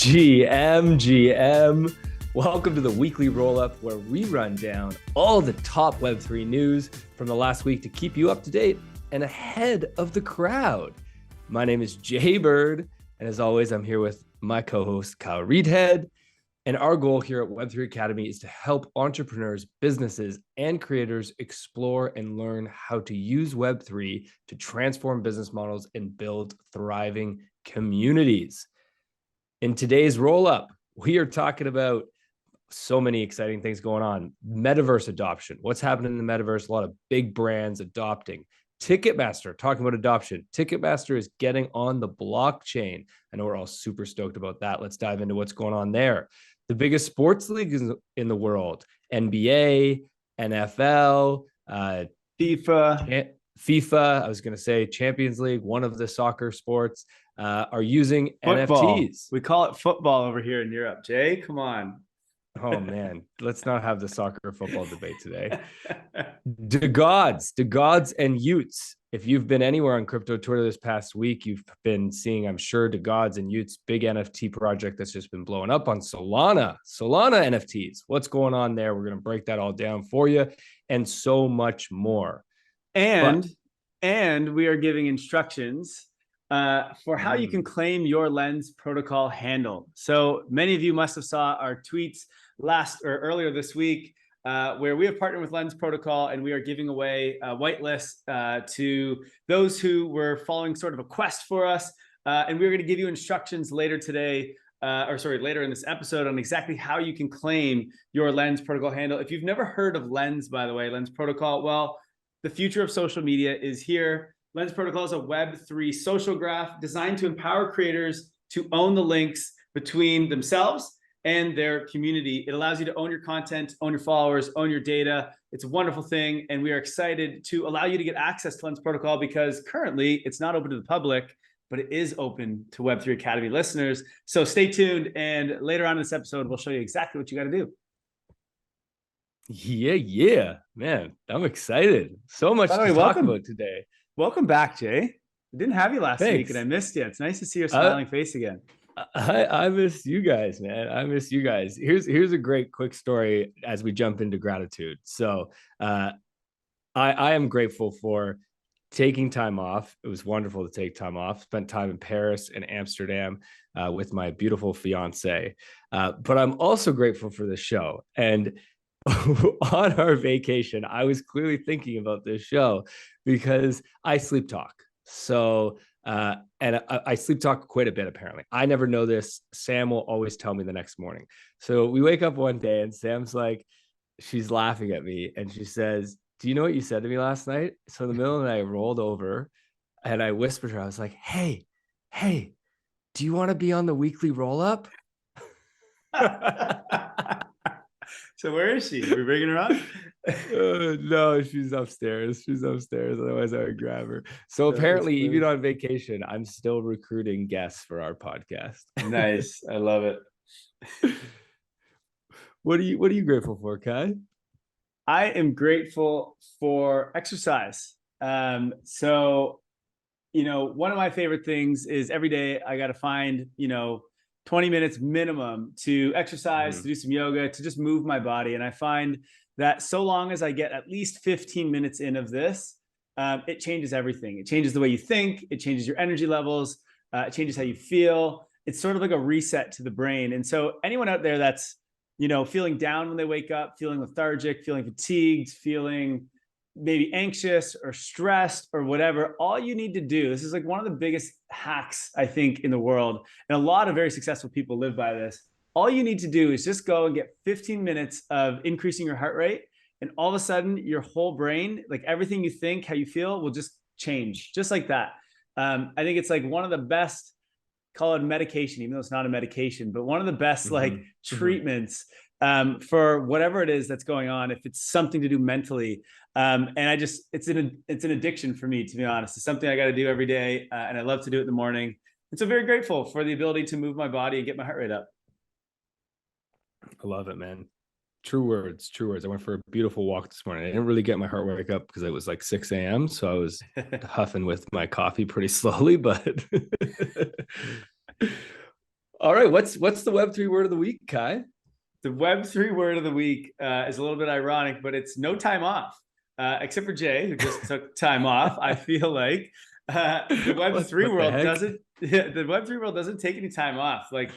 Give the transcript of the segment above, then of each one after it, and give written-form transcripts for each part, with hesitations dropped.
GM. Welcome to the weekly roll-up where we run down all the top Web3 news from the last week to keep you up to date and ahead of the crowd. My name is Jay Bird, and as always, I'm here with my co-host Kyle Reedhead. And our goal here at Web3 Academy is to help entrepreneurs, businesses, and creators explore and learn how to use Web3 to transform business models and build thriving communities. In today's roll-up, we are talking about so many exciting things going on. Metaverse adoption. What's happening in the Metaverse? A lot of big brands adopting. Ticketmaster, talking about adoption. Ticketmaster is getting on the blockchain. I know we're all super stoked about that. Let's dive into what's going on there. The biggest sports leagues in the world, NBA, NFL, FIFA, I was going to say Champions League, one of the soccer sports, are using football. NFTs. We call it football over here in Europe. Jay, come on. Oh, man. Let's not have the soccer football debate today. DaGods and Utes. If you've been anywhere on crypto Twitter this past week, you've been seeing, I'm sure, DaGods and Utes, big NFT project that's just been blowing up on Solana NFTs. What's going on there? We're going to break that all down for you and so much more. And we are giving instructions for how you can claim your Lens protocol handle. So many of you must have saw our tweets earlier this week, where we have partnered with Lens Protocol and we are giving away a whitelist to those who were following sort of a quest for us. And we're going to give you instructions later today, later in this episode on exactly how you can claim your Lens protocol handle. If you've never heard of Lens, by the way, Lens Protocol, well, the future of social media is here. Lens Protocol is a Web3 social graph designed to empower creators to own the links between themselves and their community. It allows you to own your content, own your followers, own your data. It's a wonderful thing. And we are excited to allow you to get access to Lens Protocol because currently it's not open to the public, but it is open to Web3 Academy listeners. So stay tuned. And later on in this episode, we'll show you exactly what you got to do. Yeah, man, I'm excited. So much to talk about today. Welcome back, Jay. I didn't have you last week and I missed you. It's nice to see your smiling face again. I miss you guys, man. I miss you guys. Here's a great quick story as we jump into gratitude. So I am grateful for taking time off. It was wonderful to take time off. Spent time in Paris and Amsterdam with my beautiful fiance. But I'm also grateful for the show. And on our vacation, I was clearly thinking about this show because I sleep talk. So, and I sleep talk quite a bit, apparently. I never know this. Sam will always tell me the next morning. So we wake up one day and Sam's like, she's laughing at me and she says, do you know what you said to me last night? So in the middle of the night, I rolled over and I whispered to her, I was like, hey, do you want to be on the weekly roll up? So where is she? Are we bringing her up? No, she's upstairs. Otherwise, I would grab her. So apparently, even on vacation, I'm still recruiting guests for our podcast. Nice. I love it. What are you grateful for, Kai? I am grateful for exercise. So, one of my favorite things is every day I got to find, 20 minutes minimum to exercise, to do some yoga, to just move my body. And I find that so long as I get at least 15 minutes in of this, it changes everything. It changes the way you think. It changes your energy levels. It changes how you feel. It's sort of like a reset to the brain. And so anyone out there that's, feeling down when they wake up, feeling lethargic, feeling fatigued, feeling maybe anxious or stressed or whatever, all you need to do, this is like one of the biggest hacks, I think, in the world. And a lot of very successful people live by this. All you need to do is just go and get 15 minutes of increasing your heart rate. And all of a sudden your whole brain, like everything you think, how you feel will just change just like that. I think it's like one of the best, call it medication, even though it's not a medication, but one of the best treatments for whatever it is that's going on, if it's something to do mentally. And it's an addiction for me, to be honest. It's something I got to do every day. And I love to do it in the morning. And so very grateful for the ability to move my body and get my heart rate up. I love it, man. True words. I went for a beautiful walk this morning. I didn't really get my heart rate up because it was like 6 a.m. So I was huffing with my coffee pretty slowly, but All right, what's the Web3 word of the week, Kai? The Web3 word of the week is a little bit ironic, but it's no time off. Except for Jay, who just took time off. I feel like the Web3 What the world heck? doesn't. The Web3 world doesn't take any time off. Like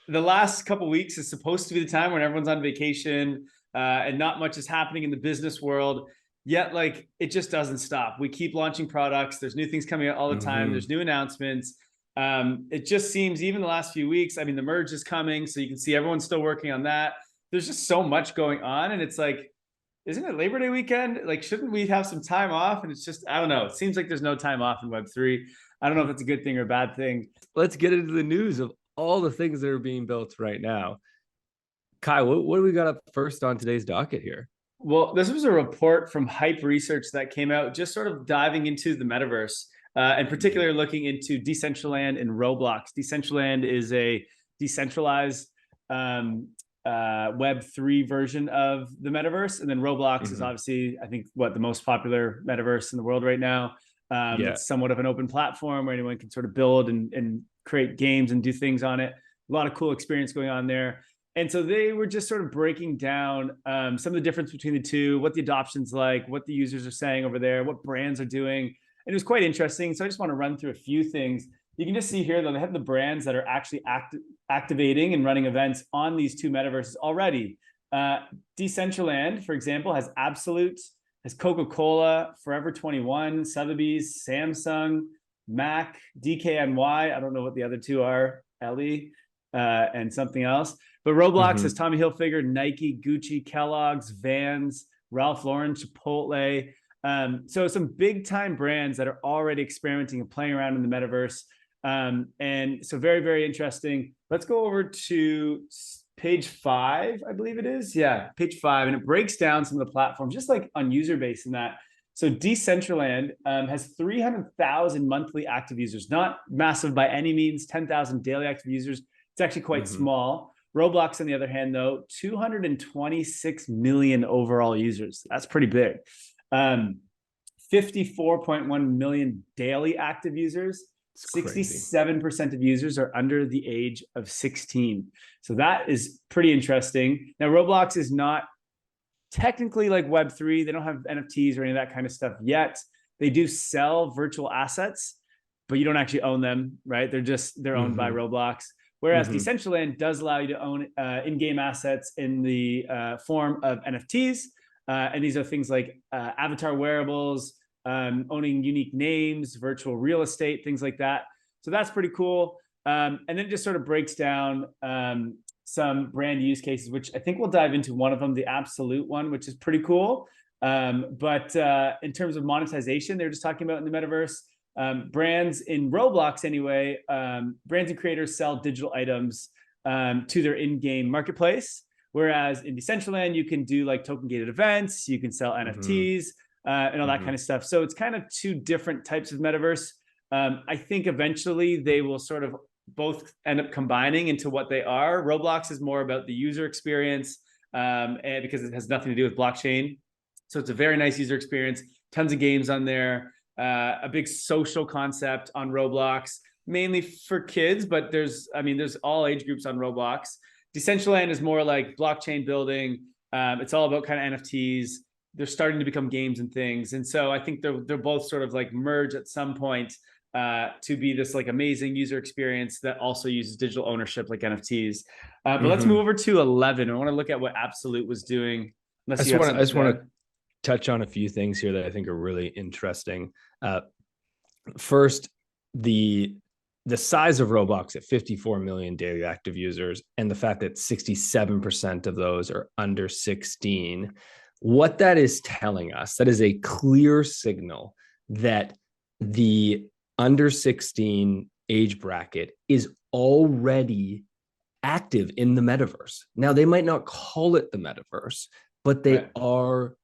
the last couple of weeks is supposed to be the time when everyone's on vacation and not much is happening in the business world. Yet, like it just doesn't stop. We keep launching products. There's new things coming out all the time. There's new announcements. It just seems even the last few weeks, I mean, the merge is coming, so you can see everyone's still working on that. There's just so much going on. And it's like, isn't it Labor Day weekend? Like, shouldn't we have some time off? And it's just, I don't know. It seems like there's no time off in Web3. I don't know if it's a good thing or a bad thing. Let's get into the news of all the things that are being built right now. Kai, what do we got up first on today's docket here? Well, this was a report from Hype Research that came out just sort of diving into the metaverse. In particular, looking into Decentraland and Roblox. Decentraland is a decentralized Web3 version of the metaverse. And then Roblox is obviously, I think, the most popular metaverse in the world right now. It's somewhat of an open platform where anyone can sort of build and create games and do things on it. A lot of cool experience going on there. And so they were just sort of breaking down some of the difference between the two, what the adoption's like, what the users are saying over there, what brands are doing. And it was quite interesting. So I just want to run through a few things. You can just see here that they have the brands that are actually activating and running events on these two metaverses already. Decentraland, for example, has Absolut, has Coca-Cola, Forever 21, Sotheby's, Samsung, Mac, DKNY. I don't know what the other two are, Ellie, and something else. But Roblox has Tommy Hilfiger, Nike, Gucci, Kellogg's, Vans, Ralph Lauren, Chipotle. So some big time brands that are already experimenting and playing around in the metaverse. And so very, very interesting. Let's go over to page 5, I believe it is. Yeah, page 5. And it breaks down some of the platforms, just like on user base in that. So Decentraland has 300,000 monthly active users, not massive by any means, 10,000 daily active users. It's actually quite small. Roblox, on the other hand, though, 226 million overall users. That's pretty big. 54.1 million daily active users. 67% of users are under the age of 16. So that is pretty interesting. Now, Roblox is not technically like Web3. They don't have NFTs or any of that kind of stuff yet. They do sell virtual assets, but you don't actually own them, right? They're owned by Roblox. Whereas Decentraland does allow you to own in-game assets in the form of NFTs. And these are things like avatar wearables, owning unique names, virtual real estate, things like that. So that's pretty cool. And then it just sort of breaks down some brand use cases, which I think we'll dive into one of them, the Absolut one, which is pretty cool. But in terms of monetization, they're just talking about in the metaverse. Brands in Roblox anyway, brands and creators sell digital items to their in-game marketplace. Whereas in Decentraland, you can do like token gated events, you can sell NFTs and all that kind of stuff. So it's kind of two different types of metaverse. I think eventually they will sort of both end up combining into what they are. Roblox is more about the user experience and because it has nothing to do with blockchain. So it's a very nice user experience, tons of games on there. A big social concept on Roblox, mainly for kids, but there's all age groups on Roblox. Decentraland is more like blockchain building. It's all about kind of NFTs. They're starting to become games and things. And so I think they're both sort of like merge at some point to be this like amazing user experience that also uses digital ownership like NFTs. But let's move over to 11. I want to look at what Absolut was doing. I just want to touch on a few things here that I think are really interesting. First, the size of Roblox at 54 million daily active users and the fact that 67% of those are under 16. What that is telling us, that is a clear signal that the under 16 age bracket is already active in the metaverse. Now, they might not call it the metaverse, but they are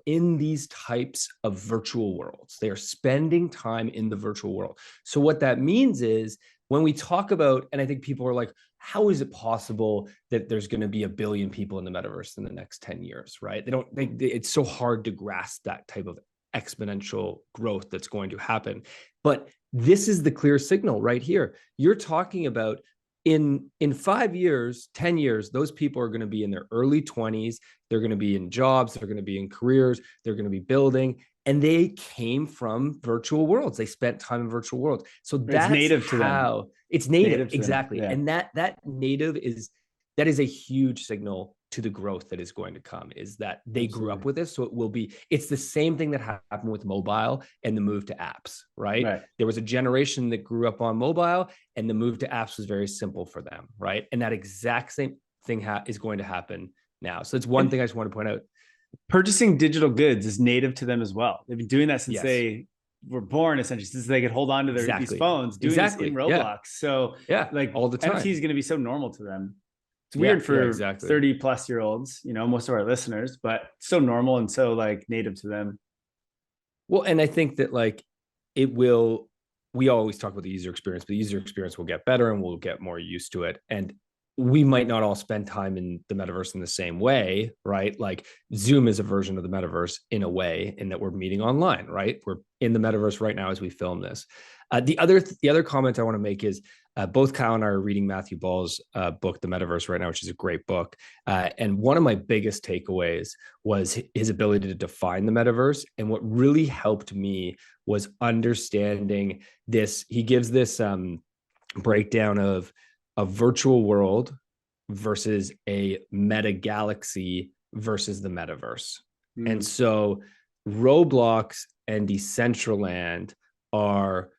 in these types of virtual worlds. They are spending time in the virtual world. So what that means is when we talk about, and I think people are like, how is it possible that there's going to be 1 billion people in the metaverse in the next 10 years, right? It's so hard to grasp that type of exponential growth that's going to happen. But this is the clear signal right here. You're talking about in 5 years, 10 years, those people are going to be in their early 20s. They're going to be in jobs. They're going to be in careers. They're going to be building. And they came from virtual worlds. They spent time in virtual worlds. So that's it's native to them. It's native. To exactly. them. Yeah. And that native that is a huge signal to the growth that is going to come, is that they grew up with this. So it's the same thing that happened with mobile and the move to apps, right? There was a generation that grew up on mobile, and the move to apps was very simple for them, right? And that exact same thing is going to happen now. So it's one thing I just want to point out. Purchasing digital goods is native to them as well. They've been doing that since they were born, essentially, since they could hold on to these phones, doing this in Roblox. So like all the time, NFT is going to be so normal to them. It's weird for 30 plus year olds, most of our listeners, but so normal and so like native to them. Well, and I think that like we always talk about the user experience, but the user experience will get better and we'll get more used to it. And we might not all spend time in the metaverse in the same way, right? Like Zoom is a version of the metaverse in a way, in that we're meeting online, right? We're in the metaverse right now as we film this. The other comment I want to make is both Kyle and I are reading Matthew Ball's book, The Metaverse, right now, which is a great book. And one of my biggest takeaways was his ability to define the metaverse. And what really helped me was understanding this. He gives this breakdown of a virtual world versus a meta galaxy versus the metaverse. And so Roblox and Decentraland are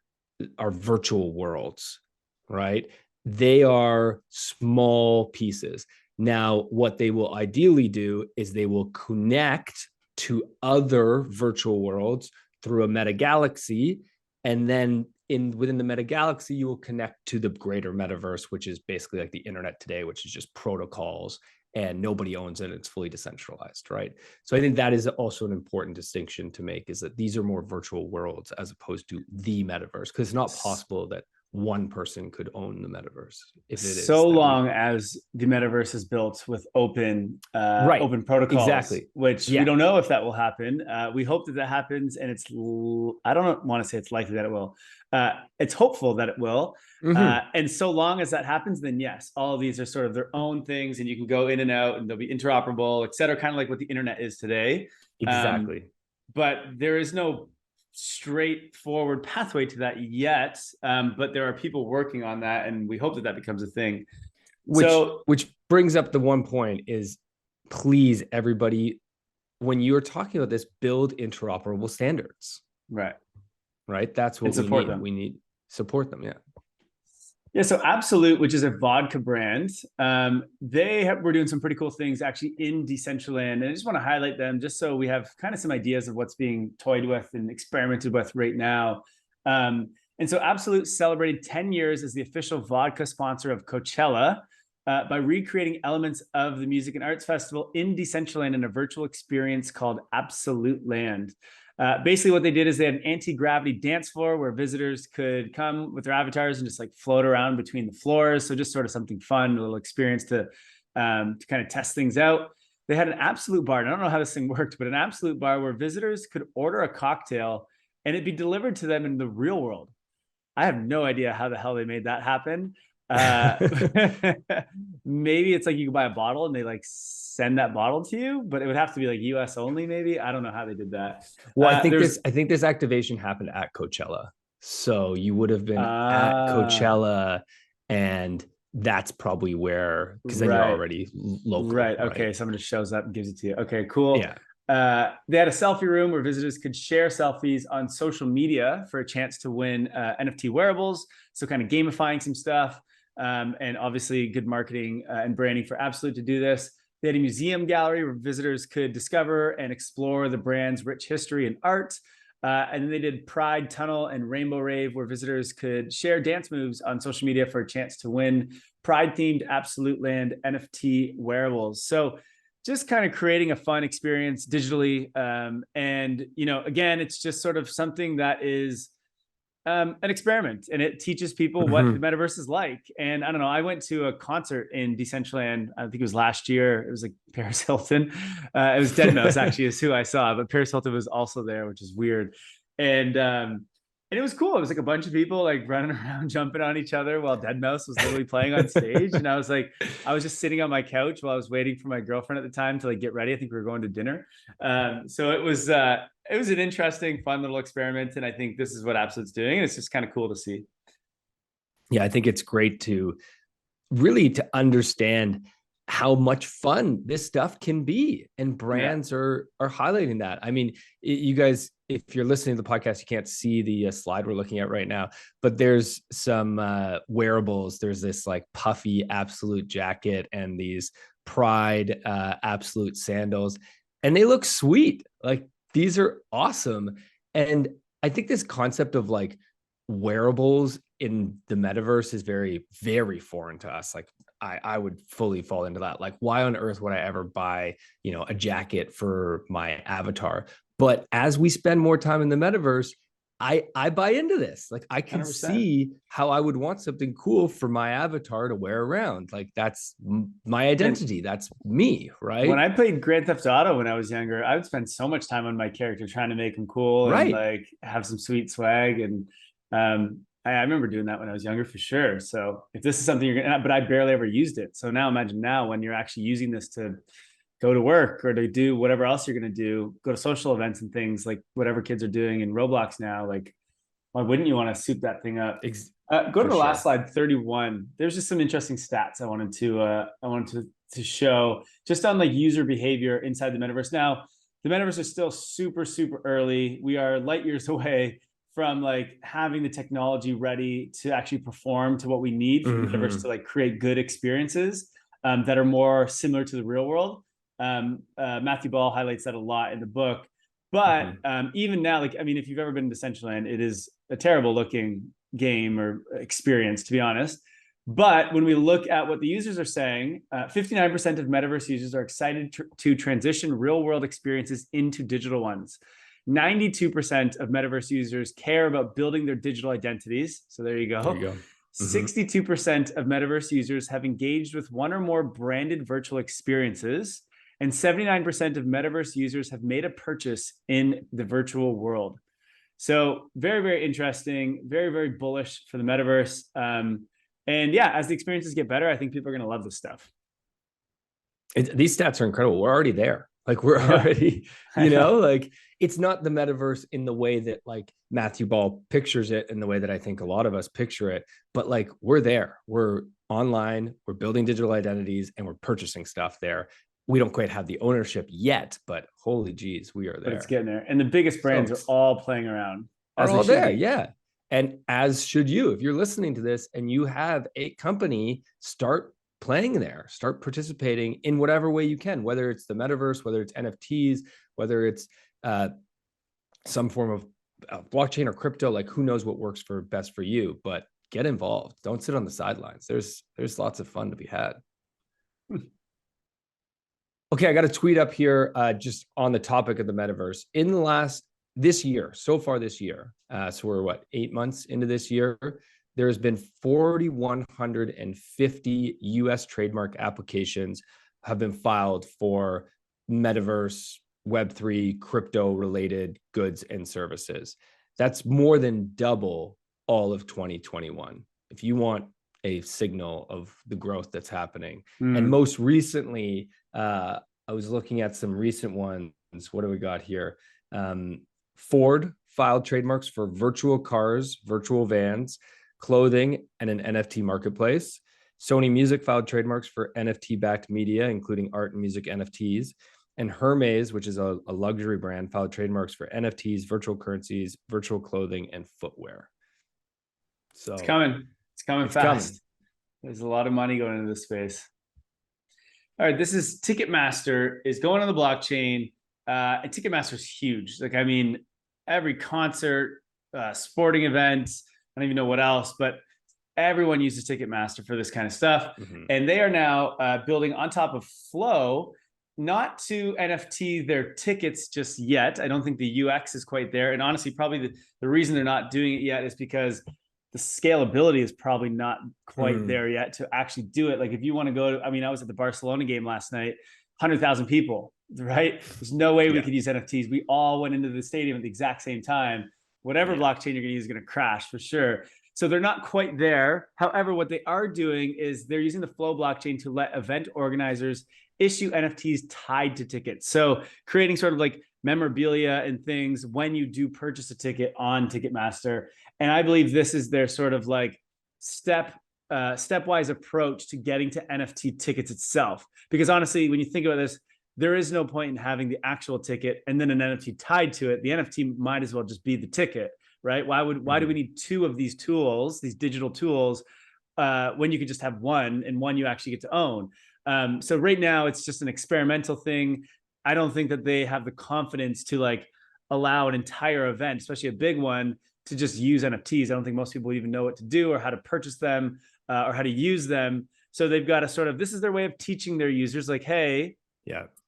virtual worlds, right? They are small pieces. Now, what they will ideally do is they will connect to other virtual worlds through a meta galaxy, and then within the meta galaxy, you will connect to the greater metaverse, which is basically like the internet today, which is just protocols and nobody owns it. It's fully decentralized, right? So I think that is also an important distinction to make, is that these are more virtual worlds as opposed to the metaverse, because it's not possible that one person could own the metaverse. If it is, so long as the metaverse is built with open protocols, which we don't know if that will happen. We hope that happens, and I don't want to say it's likely that it will. It's hopeful that it will. And so long as that happens, then yes, all of these are sort of their own things, and you can go in and out, and they'll be interoperable, et cetera, kind of like what the internet is today. Exactly. But there is no straightforward pathway to that yet, but there are people working on that, and we hope that becomes a thing. Which brings up the one point is, please, everybody, when you're talking about this, build interoperable standards. Right. That's what we need. We need support them. Yeah, so Absolut, which is a vodka brand, we're doing some pretty cool things actually in Decentraland, and I just want to highlight them just so we have kind of some ideas of what's being toyed with and experimented with right now. And so Absolut celebrated 10 years as the official vodka sponsor of Coachella by recreating elements of the Music and Arts Festival in Decentraland in a virtual experience called Absolut.Land. Basically what they did is they had an anti-gravity dance floor where visitors could come with their avatars and just like float around between the floors. So just sort of something fun, a little experience to kind of test things out. They had an Absolut bar. And I don't know how this thing worked, but an Absolut bar where visitors could order a cocktail and it'd be delivered to them in the real world. I have no idea how the hell they made that happen. Maybe it's like you can buy a bottle and they like send that bottle to you, but it would have to be like US only, maybe. I don't know how they did that. Well, I think this activation happened at Coachella. So you would have been at Coachella, and that's probably where, because then you're already local. Right. Okay. Someone just shows up and gives it to you. Okay, cool. Yeah. They had a selfie room where visitors could share selfies on social media for a chance to win NFT wearables. So kind of gamifying some stuff. And obviously good marketing and branding for Absolut to do this. They had a museum gallery where visitors could discover and explore the brand's rich history and art. And then they did Pride Tunnel and Rainbow Rave, where visitors could share dance moves on social media for a chance to win Pride-themed Absolut.Land NFT wearables. So just kind of creating a fun experience digitally. And, again, it's just sort of something that is an experiment, and it teaches people what the metaverse is like. And I don't know, I went to a concert in Decentraland, I think it was last year. It was like Paris Hilton. It was Deadmau5 actually is who I saw, but Paris Hilton was also there, which is weird. And And it was cool. It was like a bunch of people like running around, jumping on each other while Deadmau5 was literally playing on stage. And I was just sitting on my couch while I was waiting for my girlfriend at the time to like get ready. I think we were going to dinner. So it was an interesting, fun little experiment. And I think this is what Absolut's doing. And it's just kind of cool to see. Yeah, I think it's great to really to understand how much fun this stuff can be, and brands are highlighting that. I mean, you guys, if you're listening to the podcast, you can't see the slide we're looking at right now, but there's some wearables. There's this like puffy Absolut jacket and these Pride Absolut sandals, and they look sweet. Like, these are awesome. And I think this concept of like wearables in the metaverse is very, very foreign to us. Like, I would fully fall into that. Like, why on earth would I ever buy, a jacket for my avatar? But as we spend more time in the metaverse, I buy into this. Like, I can 100%. see how I would want something cool for my avatar to wear around. Like, that's my identity. That's me, right? When I played Grand Theft Auto when I was younger, I would spend so much time on my character trying to make him cool and like have some sweet swag. And I remember doing that when I was younger for sure. So if this is something you're gonna, but I barely ever used it. So now imagine now when you're actually using this to go to work or to do whatever else you're going to do, go to social events and things like whatever kids are doing in Roblox now, like why wouldn't you want to soup that thing up? Go to the last slide, 31. There's just some interesting stats I wanted to show just on like user behavior inside the metaverse. Now, the metaverse is still super, super early. We are light years away from like having the technology ready to actually perform to what we need for the metaverse to like create good experiences that are more similar to the real world. Matthew Ball highlights that a lot in the book. But even now, like, I mean, if you've ever been to Decentraland, it is a terrible looking game or experience, to be honest. But when we look at what the users are saying, 59% of metaverse users are excited to transition real world experiences into digital ones. 92% of metaverse users care about building their digital identities. So there you go. 62% of metaverse users have engaged with one or more branded virtual experiences. And 79% of metaverse users have made a purchase in the virtual world. So very, very interesting, very, very bullish for the metaverse. And yeah, as the experiences get better, I think people are going to love this stuff. These stats are incredible. We're already there. Like, we're already, like, it's not the metaverse in the way that like Matthew Ball pictures it, in the way that I think a lot of us picture it, but like, we're there. We're online, we're building digital identities, and we're purchasing stuff there. We don't quite have the ownership yet, but holy geez, we are there. But it's getting there. And the biggest brands are all playing around. Are all there, yeah. And as should you. If you're listening to this and you have a company, start playing there, start participating in whatever way you can, whether it's the metaverse, whether it's NFTs, whether it's some form of blockchain or crypto. Like, who knows what works best for you, but get involved. Don't sit on the sidelines. There's lots of fun to be had. Okay, I got a tweet up here just on the topic of the metaverse. In this year, so far this year, so we're 8 months into this year, there's been 4,150 US trademark applications have been filed for metaverse, Web3, crypto related goods and services. That's more than double all of 2021. If you want a signal of the growth that's happening. And most recently, I was looking at some recent ones. What do we got here? Ford filed trademarks for virtual cars, virtual vans, clothing, and an NFT marketplace. Sony Music filed trademarks for NFT-backed media, including art and music NFTs. And Hermes, which is a luxury brand, filed trademarks for NFTs, virtual currencies, virtual clothing, and footwear. So it's coming. It's coming fast. There's a lot of money going into this space. All right, this is Ticketmaster is going on the blockchain. And Ticketmaster is huge. Like, I mean, every concert, sporting events, I don't even know what else, but everyone uses Ticketmaster for this kind of stuff. And they are now building on top of Flow, not to NFT their tickets just yet. I don't think the UX is quite there. And honestly, probably the reason they're not doing it yet is because the scalability is probably not quite there yet to actually do it. Like, if you want to go to, I mean, I was at the Barcelona game last night, 100,000 people, right? There's no way we could use NFTs. We all went into the stadium at the exact same time. whatever blockchain you're going to use is going to crash for sure. So they're not quite there. However, what they are doing is they're using the Flow blockchain to let event organizers issue NFTs tied to tickets. So creating sort of like memorabilia and things when you do purchase a ticket on Ticketmaster. And I believe this is their sort of like stepwise approach to getting to NFT tickets itself. Because honestly, when you think about this, there is no point in having the actual ticket and then an NFT tied to it. The NFT might as well just be the ticket, right? Why do we need two of these tools, these digital tools, when you could just have one, and one you actually get to own? So right now it's just an experimental thing. I don't think that they have the confidence to like allow an entire event, especially a big one, to just use NFTs. I don't think most people even know what to do or how to purchase them or how to use them. So they've got to sort of, this is their way of teaching their users like, hey,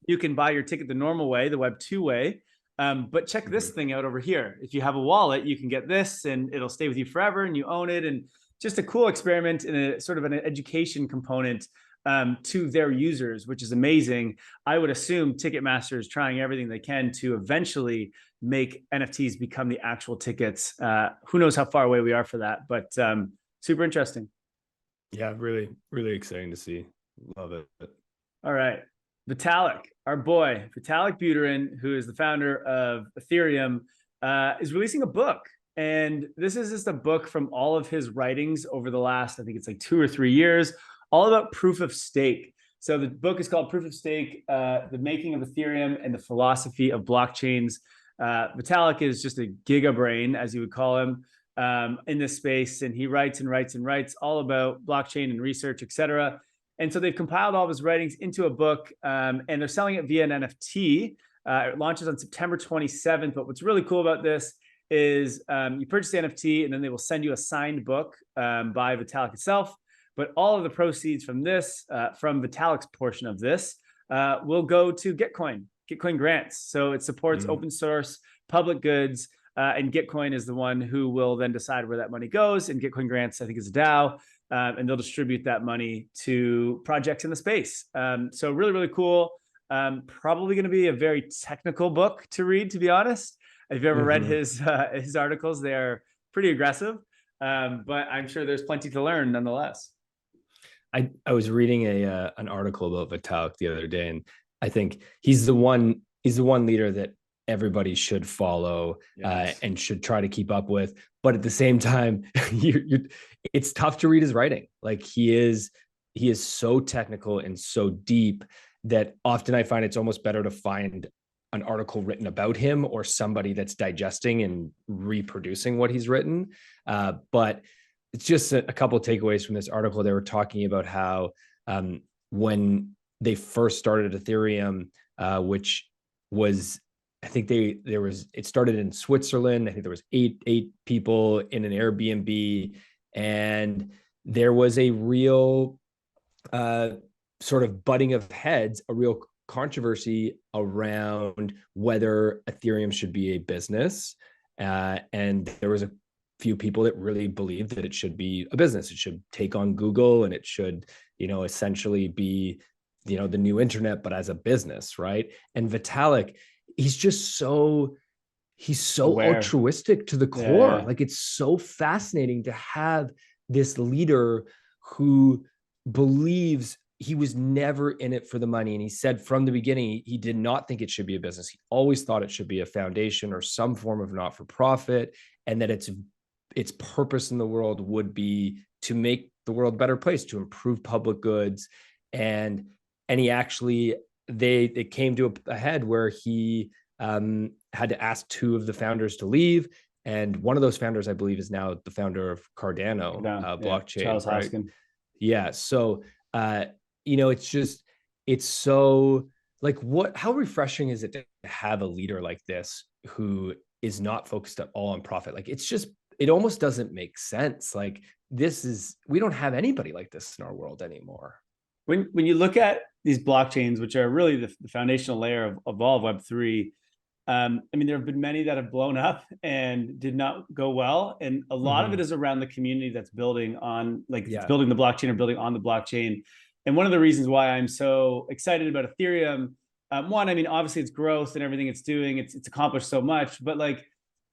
you can buy your ticket the normal way, the Web 2 way. But check this thing out over here. If you have a wallet, you can get this and it'll stay with you forever and you own it. And just a cool experiment and a sort of an education component to their users, which is amazing. I would assume Ticketmaster is trying everything they can to eventually make NFTs become the actual tickets. Who knows how far away we are for that, but super interesting. Yeah, really, really exciting to see. Love it. All right. Vitalik, our boy, Vitalik Buterin, who is the founder of Ethereum, is releasing a book. And this is just a book from all of his writings over the last, I think it's like 2 or 3 years, all about proof of stake. So the book is called Proof of Stake, The Making of Ethereum and the Philosophy of Blockchains. Vitalik is just a giga brain, as you would call him, in this space. And he writes and writes and writes all about blockchain and research, et cetera. And so they've compiled all of his writings into a book, and they're selling it via an NFT. It launches on September 27th. But what's really cool about this is you purchase the NFT, and then they will send you a signed book by Vitalik itself. But all of the proceeds from this, from Vitalik's portion of this, will go to Gitcoin grants. So it supports open source, public goods, and Gitcoin is the one who will then decide where that money goes. And Gitcoin grants, I think, is a DAO. And they'll distribute that money to projects in the space. So really, really cool. Probably going to be a very technical book to read, to be honest. If you've ever read his articles, they are pretty aggressive, but I'm sure there's plenty to learn nonetheless. I was reading an article about Vitalik the other day, and I think he's the one leader that everybody should follow and should try to keep up with. But at the same time, it's tough to read his writing. Like he is so technical and so deep that often I find it's almost better to find an article written about him or somebody that's digesting and reproducing what he's written. But it's just a couple of takeaways from this article. They were talking about how when they first started Ethereum, which was, I think it started in Switzerland. I think there was eight people in an Airbnb, and there was a real sort of butting of heads, a real controversy around whether Ethereum should be a business. And there was a few people that really believed that it should be a business. It should take on Google, and it should, essentially be, the new internet, but as a business, right? And Vitalik, he's so aware, altruistic to the core. Yeah. Like, it's so fascinating to have this leader who believes he was never in it for the money. And he said from the beginning, he did not think it should be a business. He always thought it should be a foundation or some form of not-for-profit, and that its purpose in the world would be to make the world a better place, to improve public goods. And he actually, they came to a head where he had to ask 2 of the founders to leave. And one of those founders, I believe, is now the founder of Cardano blockchain. Charles right? Hoskin. Yeah. So, it's so like, how refreshing is it to have a leader like this who is not focused at all on profit? Like, it almost doesn't make sense. Like, we don't have anybody like this in our world anymore. When you look at these blockchains, which are really the foundational layer of all of Web3, there have been many that have blown up and did not go well. And a lot of it is around the community that's building on, building the blockchain or building on the blockchain. And one of the reasons why I'm so excited about Ethereum, obviously it's growth and everything it's doing, it's accomplished so much, but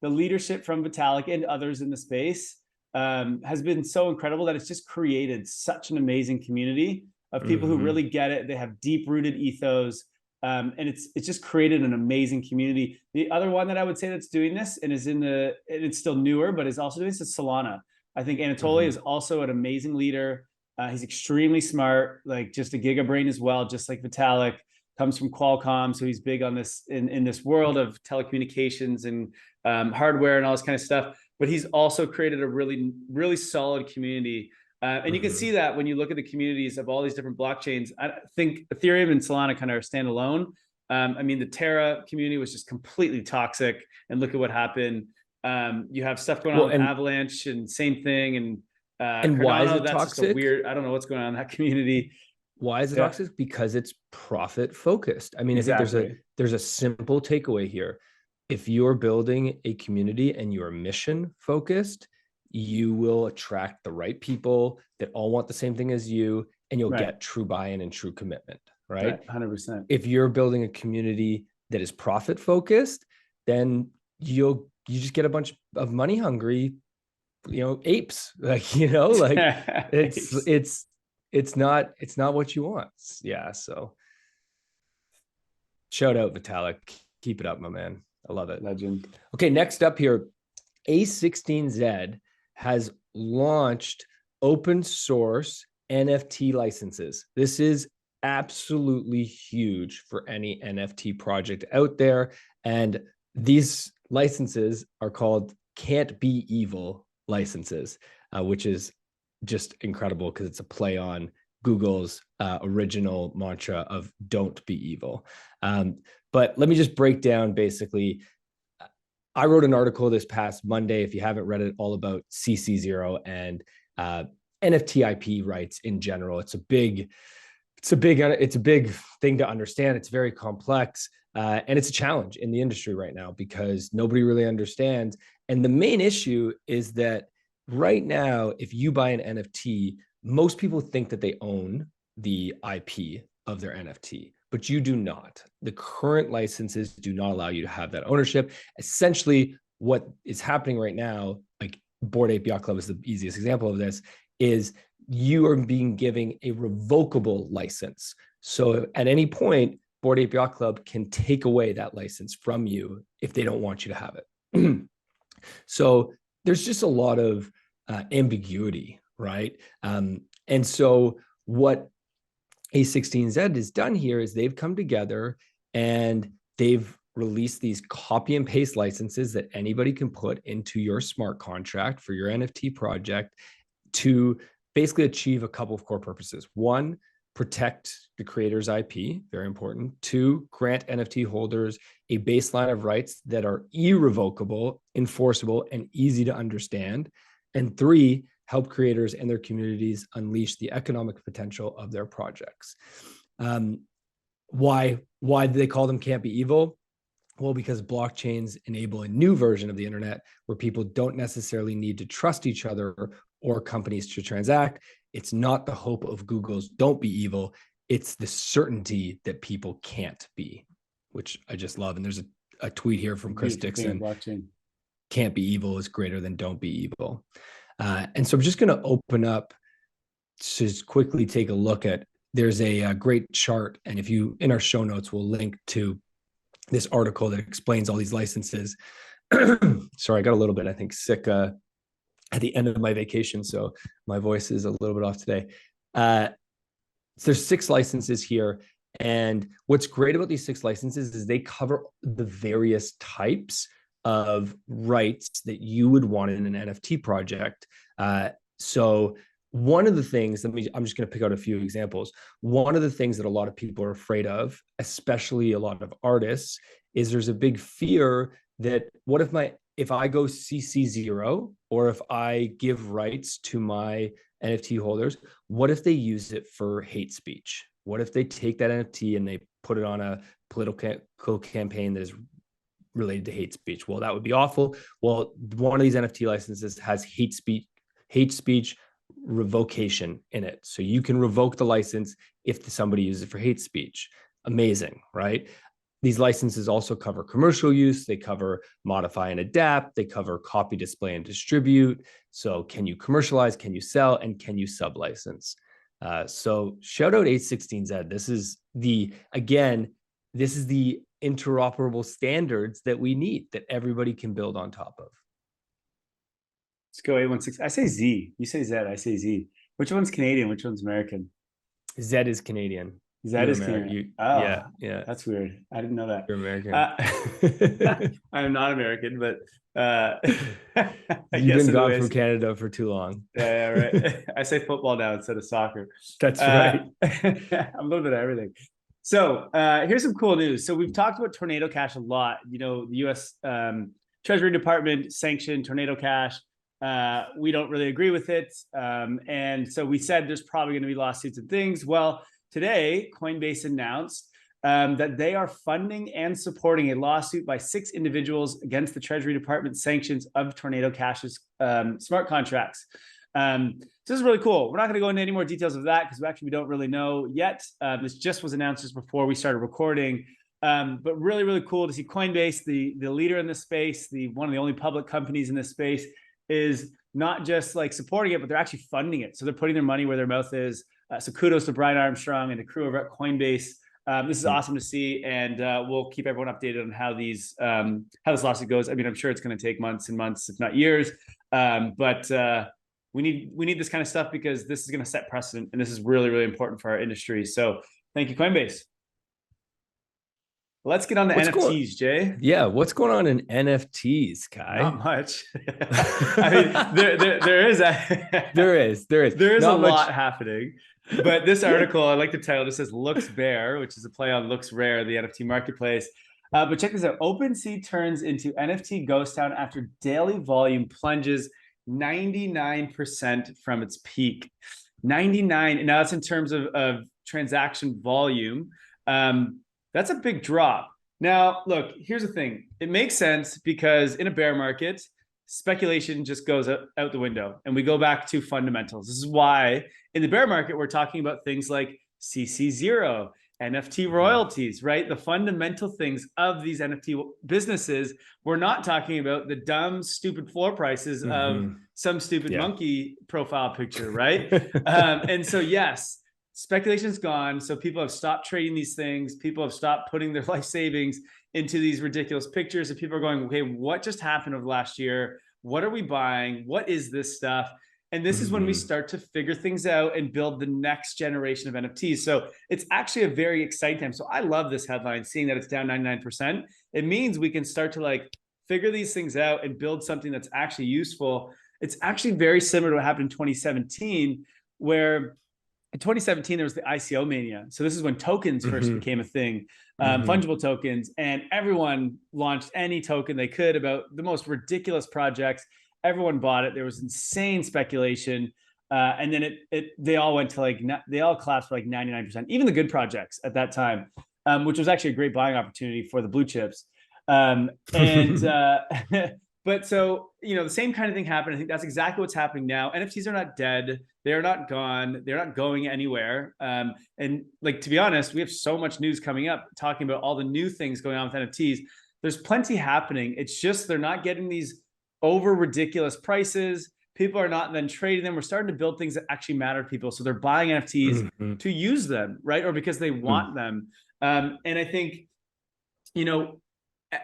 the leadership from Vitalik and others in the space has been so incredible that it's just created such an amazing community of people who really get it. They have deep-rooted ethos, and it's just created an amazing community. The other one that I would say that's doing this and it's still newer, but is also doing this is Solana. I think Anatoly is also an amazing leader. He's extremely smart, like just a giga brain as well, just like Vitalik. Comes from Qualcomm, so he's big on this in this world of telecommunications and hardware and all this kind of stuff. But he's also created a really, really solid community. And you can see that when you look at the communities of all these different blockchains. I think Ethereum and Solana kind of are standalone. I mean, the Terra community was just completely toxic, and look at what happened. You have stuff going on with Avalanche, and same thing. And Cardano, why is it that's toxic? just a weird. I don't know what's going on in that community. Why is it toxic? Because it's profit focused. I mean, exactly. I think there's a simple takeaway here. If you're building a community and you're mission focused, you will attract the right people that all want the same thing as you, and you'll get true buy-in and true commitment, right? 100%. If you're building a community that is profit focused, then you just get a bunch of money hungry, apes, like, like it's not what you want. Yeah. So shout out Vitalik. Keep it up, my man. I love it. Legend. Okay. Next up here, A16Z has launched open source NFT licenses. This is absolutely huge for any NFT project out there. And these licenses are called Can't Be Evil licenses, which is just incredible because it's a play on Google's original mantra of don't be evil. But let me just break down basically. I wrote an article this past Monday, if you haven't read it, all about CC0 and NFT IP rights in general. It's a big thing to understand. It's very complex. And it's a challenge in the industry right now because nobody really understands. And the main issue is that right now, if you buy an NFT, most people think that they own the IP of their NFT, but you do not. The current licenses do not allow you to have that ownership. Essentially, what is happening right now, like Bored Ape Yacht Club is the easiest example of this, is you are being given a revocable license. So at any point, Bored Ape Yacht Club can take away that license from you if they don't want you to have it. So there's just a lot of ambiguity, right? And so what A16Z has done here is they've come together and they've released these copy and paste licenses that anybody can put into your smart contract for your NFT project to basically achieve a couple of core purposes. One, protect the creator's IP, very important. Two, grant NFT holders a baseline of rights that are irrevocable, enforceable, and easy to understand. And three, help creators and their communities unleash the economic potential of their projects. Why do they call them Can't Be Evil? Well, because blockchains enable a new version of the internet where people don't necessarily need to trust each other or companies to transact. It's not the hope of Google's don't be evil. It's the certainty that people can't be, which I just love. And there's a tweet here from Chris Dixon. Can't be evil is greater than don't be evil. And so I'm just going to open up to just quickly take a look at, there's a great chart. And if you, in our show notes, we'll link to this article that explains all these licenses. Sorry, I got a little bit, I think, sick at the end of my vacation. So my voice is a little bit off today. So there's 6 licenses here. And what's great about these 6 licenses is they cover the various types of rights that you would want in an NFT project. So one of the things, I'm just going to pick out a few examples. One of the things that a lot of people are afraid of, especially a lot of artists, is there's a big fear that what if I go CC0, or if I give rights to my NFT holders, what if they use it for hate speech? What if they take that NFT and they put it on a political campaign that is related to hate speech? Well, that would be awful. Well, one of these NFT licenses has hate speech revocation in it. So you can revoke the license if somebody uses it for hate speech. Amazing, right? these licenses also cover commercial use. They cover modify and adapt. They cover copy, display, and distribute. So can you commercialize? Can you sell? And can you sub-license? So shout out 816Z. This is the interoperable standards that we need, that everybody can build on top of. Let's go 816. I say Z. You say Z. I say Z. Which one's Canadian? Which one's American? Z is Canadian. That is Canadian. Yeah. That's weird. I didn't know that. You're American. I'm not American, but you've been gone from Canada for too long. Yeah, right. I say football now instead of soccer. That's right. I'm a little bit of everything. So here's some cool news. So we've talked about Tornado Cash a lot. You know, the U.S. Treasury Department sanctioned Tornado Cash. We don't really agree with it. And so we said there's probably going to be lawsuits and things. Well, today, Coinbase announced that they are funding and supporting a lawsuit by 6 individuals against the Treasury Department's sanctions of Tornado Cash's smart contracts. So this is really cool. We're not going to go into any more details of that because we don't really know yet. This just was announced just before we started recording. But really, really cool to see Coinbase, the leader in this space, one of the only public companies in this space, is not just like supporting it, but they're actually funding it. So they're putting their money where their mouth is. So kudos to Brian Armstrong and the crew over at Coinbase. This is awesome to see, and we'll keep everyone updated on how this lawsuit goes. I mean, I'm sure it's going to take months and months, if not years. But we need this kind of stuff because this is going to set precedent, and this is really, really important for our industry. So thank you, Coinbase. Let's get on to NFTs, Jay. Yeah, what's going on in NFTs, Kai? Not much. I mean, there is a lot happening. But this article, I like the title. It says "Looks Bear," which is a play on "Looks Rare," the NFT marketplace. But check this out: OpenSea turns into NFT ghost town after daily volume plunges 99% from its peak. 99, and now that's in terms of transaction volume. That's a big drop. Now, look, here's the thing. It makes sense because in a bear market, speculation just goes out the window, and we go back to fundamentals. This is why in the bear market, we're talking about things like CC0, NFT royalties, right? The fundamental things of these NFT businesses. We're not talking about the dumb, stupid floor prices of some stupid monkey profile picture, right? And so, yes, speculation's gone. So people have stopped trading these things. People have stopped putting their life savings into these ridiculous pictures. And people are going, okay, what just happened over the last year? What are we buying? What is this stuff? And this is when we start to figure things out and build the next generation of NFTs. So it's actually a very exciting time. So I love this headline, seeing that it's down 99%. It means we can start to like figure these things out and build something that's actually useful. It's actually very similar to what happened in 2017, where in 2017, there was the ICO mania. So this is when tokens first became a thing, fungible tokens, and everyone launched any token they could about the most ridiculous projects. Everyone bought it. There was insane speculation. And then they all went to they all collapsed for like 99%, even the good projects at that time, which was actually a great buying opportunity for the blue chips. But so, the same kind of thing happened. I think that's exactly what's happening now. NFTs are not dead. They're not gone. They're not going anywhere. And like, to be honest, we have so much news coming up talking about all the new things going on with NFTs. There's plenty happening. It's just, they're not getting these over ridiculous prices. People are not then trading them. We're starting to build things that actually matter to people. So they're buying NFTs to use them, right? Or because they want them. And I think,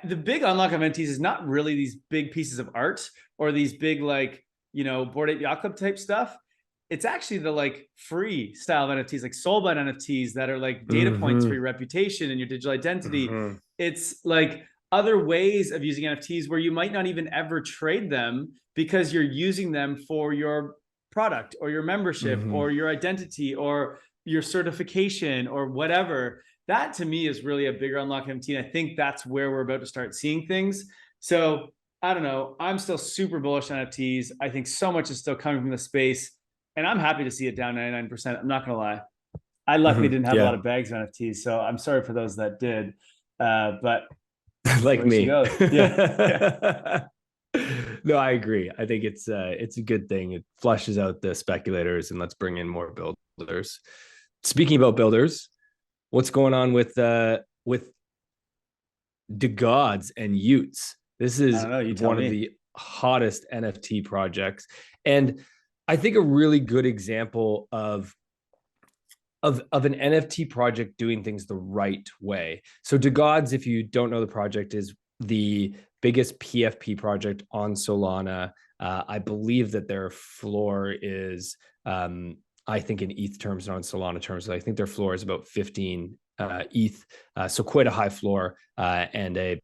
the big unlock of NFTs is not really these big pieces of art or these big, Bored Ape Yacht Club type stuff. It's actually the free style of NFTs, like soulbound NFTs that are like data points for your reputation and your digital identity. It's like other ways of using NFTs where you might not even ever trade them because you're using them for your product or your membership or your identity or your certification or whatever. That to me is really a bigger unlock NFT. And I think that's where we're about to start seeing things. So I don't know. I'm still super bullish on NFTs. I think so much is still coming from the space, and I'm happy to see it down 99%. I'm not going to lie. I luckily didn't have a lot of bags of NFTs, so I'm sorry for those that did. But like me. Yeah. No, I agree. I think it's a good thing. It flushes out the speculators and let's bring in more builders. Speaking about builders, what's going on with DaGods and Utes. This I is don't know. You tell one of me. the hottest NFT projects. And I think a really good example of an NFT project doing things the right way. So DaGods, if you don't know the project, is the biggest PFP project on Solana. I believe that their floor is, I think in ETH terms, not in Solana terms, I think their floor is about 15 ETH. So quite a high floor and a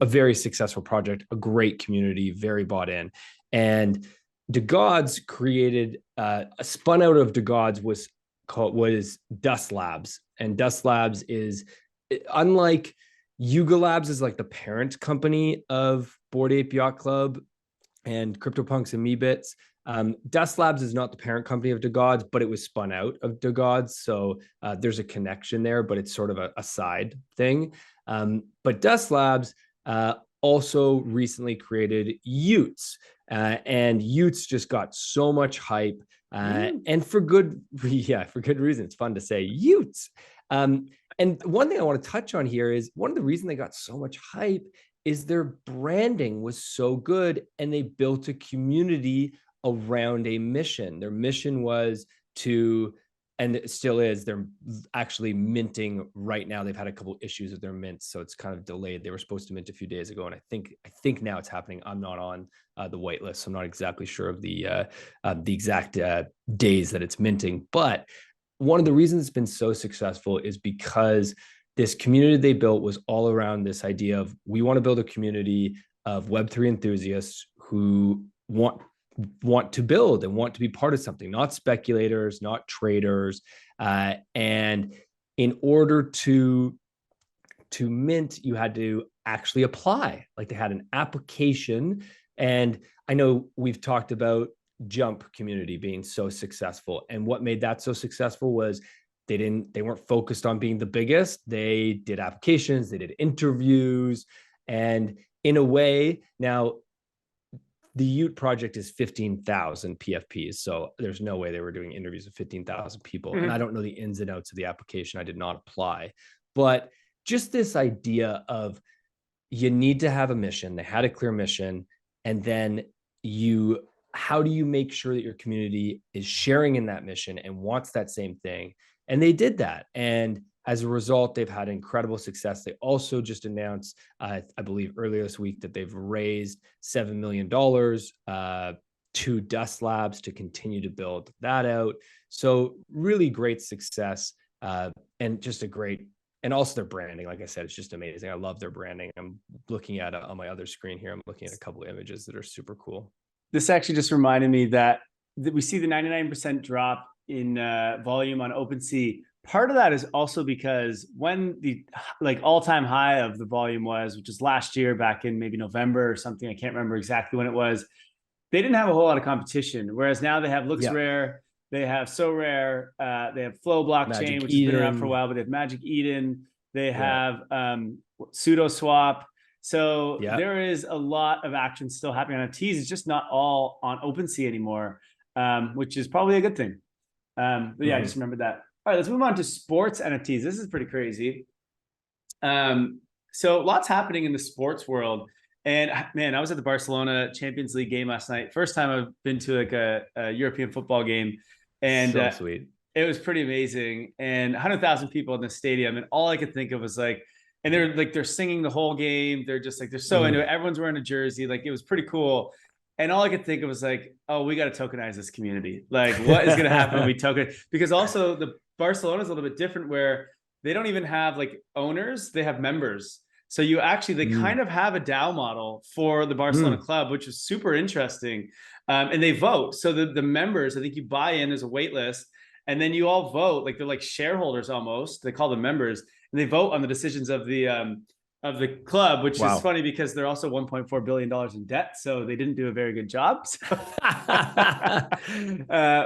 very successful project, a great community, very bought in. And DaGods created, spun out of DaGods was Dust Labs. And Dust Labs is, unlike Yuga Labs is like the parent company of Bored Ape Yacht Club and CryptoPunks and Meebits. Dust Labs is not the parent company of DaGods, but it was spun out of DaGods. So there's a connection there, but it's sort of a side thing. But Dust Labs also recently created Utes. And Utes just got so much hype. And for good reason. It's fun to say Utes. And one thing I want to touch on here is one of the reasons they got so much hype is their branding was so good and they built a community around a mission. Their mission was to, and it still is, they're actually minting right now. They've had a couple issues with their mints, so it's kind of delayed. They were supposed to mint a few days ago, and I think now it's happening. I'm not on the whitelist, so I'm not exactly sure of the exact days that it's minting. But one of the reasons it's been so successful is because this community they built was all around this idea of, we want to build a community of Web3 enthusiasts who want to build and want to be part of something, not speculators, not traders. And in order to mint, you had to actually apply. Like, they had an application. And I know we've talked about Jump community being so successful. And what made that so successful was they weren't focused on being the biggest. They did applications, they did interviews. And in a way, now the Ute project is 15,000 PFPs. So there's no way they were doing interviews with 15,000 people. Mm-hmm. And I don't know the ins and outs of the application. I did not apply. But just this idea of, you need to have a mission. They had a clear mission. And then how do you make sure that your community is sharing in that mission and wants that same thing? And they did that. And as a result, they've had incredible success. They also just announced, I believe earlier this week, that they've raised $7 million to Dust Labs to continue to build that out. So really great success, and just and also their branding. Like I said, it's just amazing. I love their branding. I'm looking at on my other screen here, I'm looking at a couple of images that are super cool. This actually just reminded me that we see the 99% drop in volume on OpenSea. Part of that is also because when the all-time high of the volume was, which was last year back in maybe November or something, I can't remember exactly when it was, they didn't have a whole lot of competition. Whereas now they have LooksRare, they have SoRare, they have Flow Blockchain, Magic which Eden. Has been around for a while, but they have Magic Eden, they have SudoSwap. So there is a lot of action still happening on NFTs. It's just not all on OpenSea anymore, which is probably a good thing. But yeah, I just remembered that. All right, let's move on to sports NFTs. This is pretty crazy. So lots happening in the sports world. And man, I was at the Barcelona Champions League game last night. First time I've been to like a European football game. And so sweet. It was pretty amazing. And 100,000 people in the stadium. And all I could think of was like, and they're singing the whole game. They're just like, they're so into it. Everyone's wearing a jersey. Like, it was pretty cool. And all I could think of was like, oh, we got to tokenize this community. Like, what is going to happen when we token? Because also the Barcelona is a little bit different, where they don't even have like owners. They have members. So you actually, they kind of have a DAO model for the Barcelona club, which is super interesting. And they vote. So the members, I think you buy in, there's a wait list, and then you all vote. Like, they're like shareholders almost. They call them members, and they vote on the decisions of the club, which is funny because they're also $1.4 billion in debt. So they didn't do a very good job. So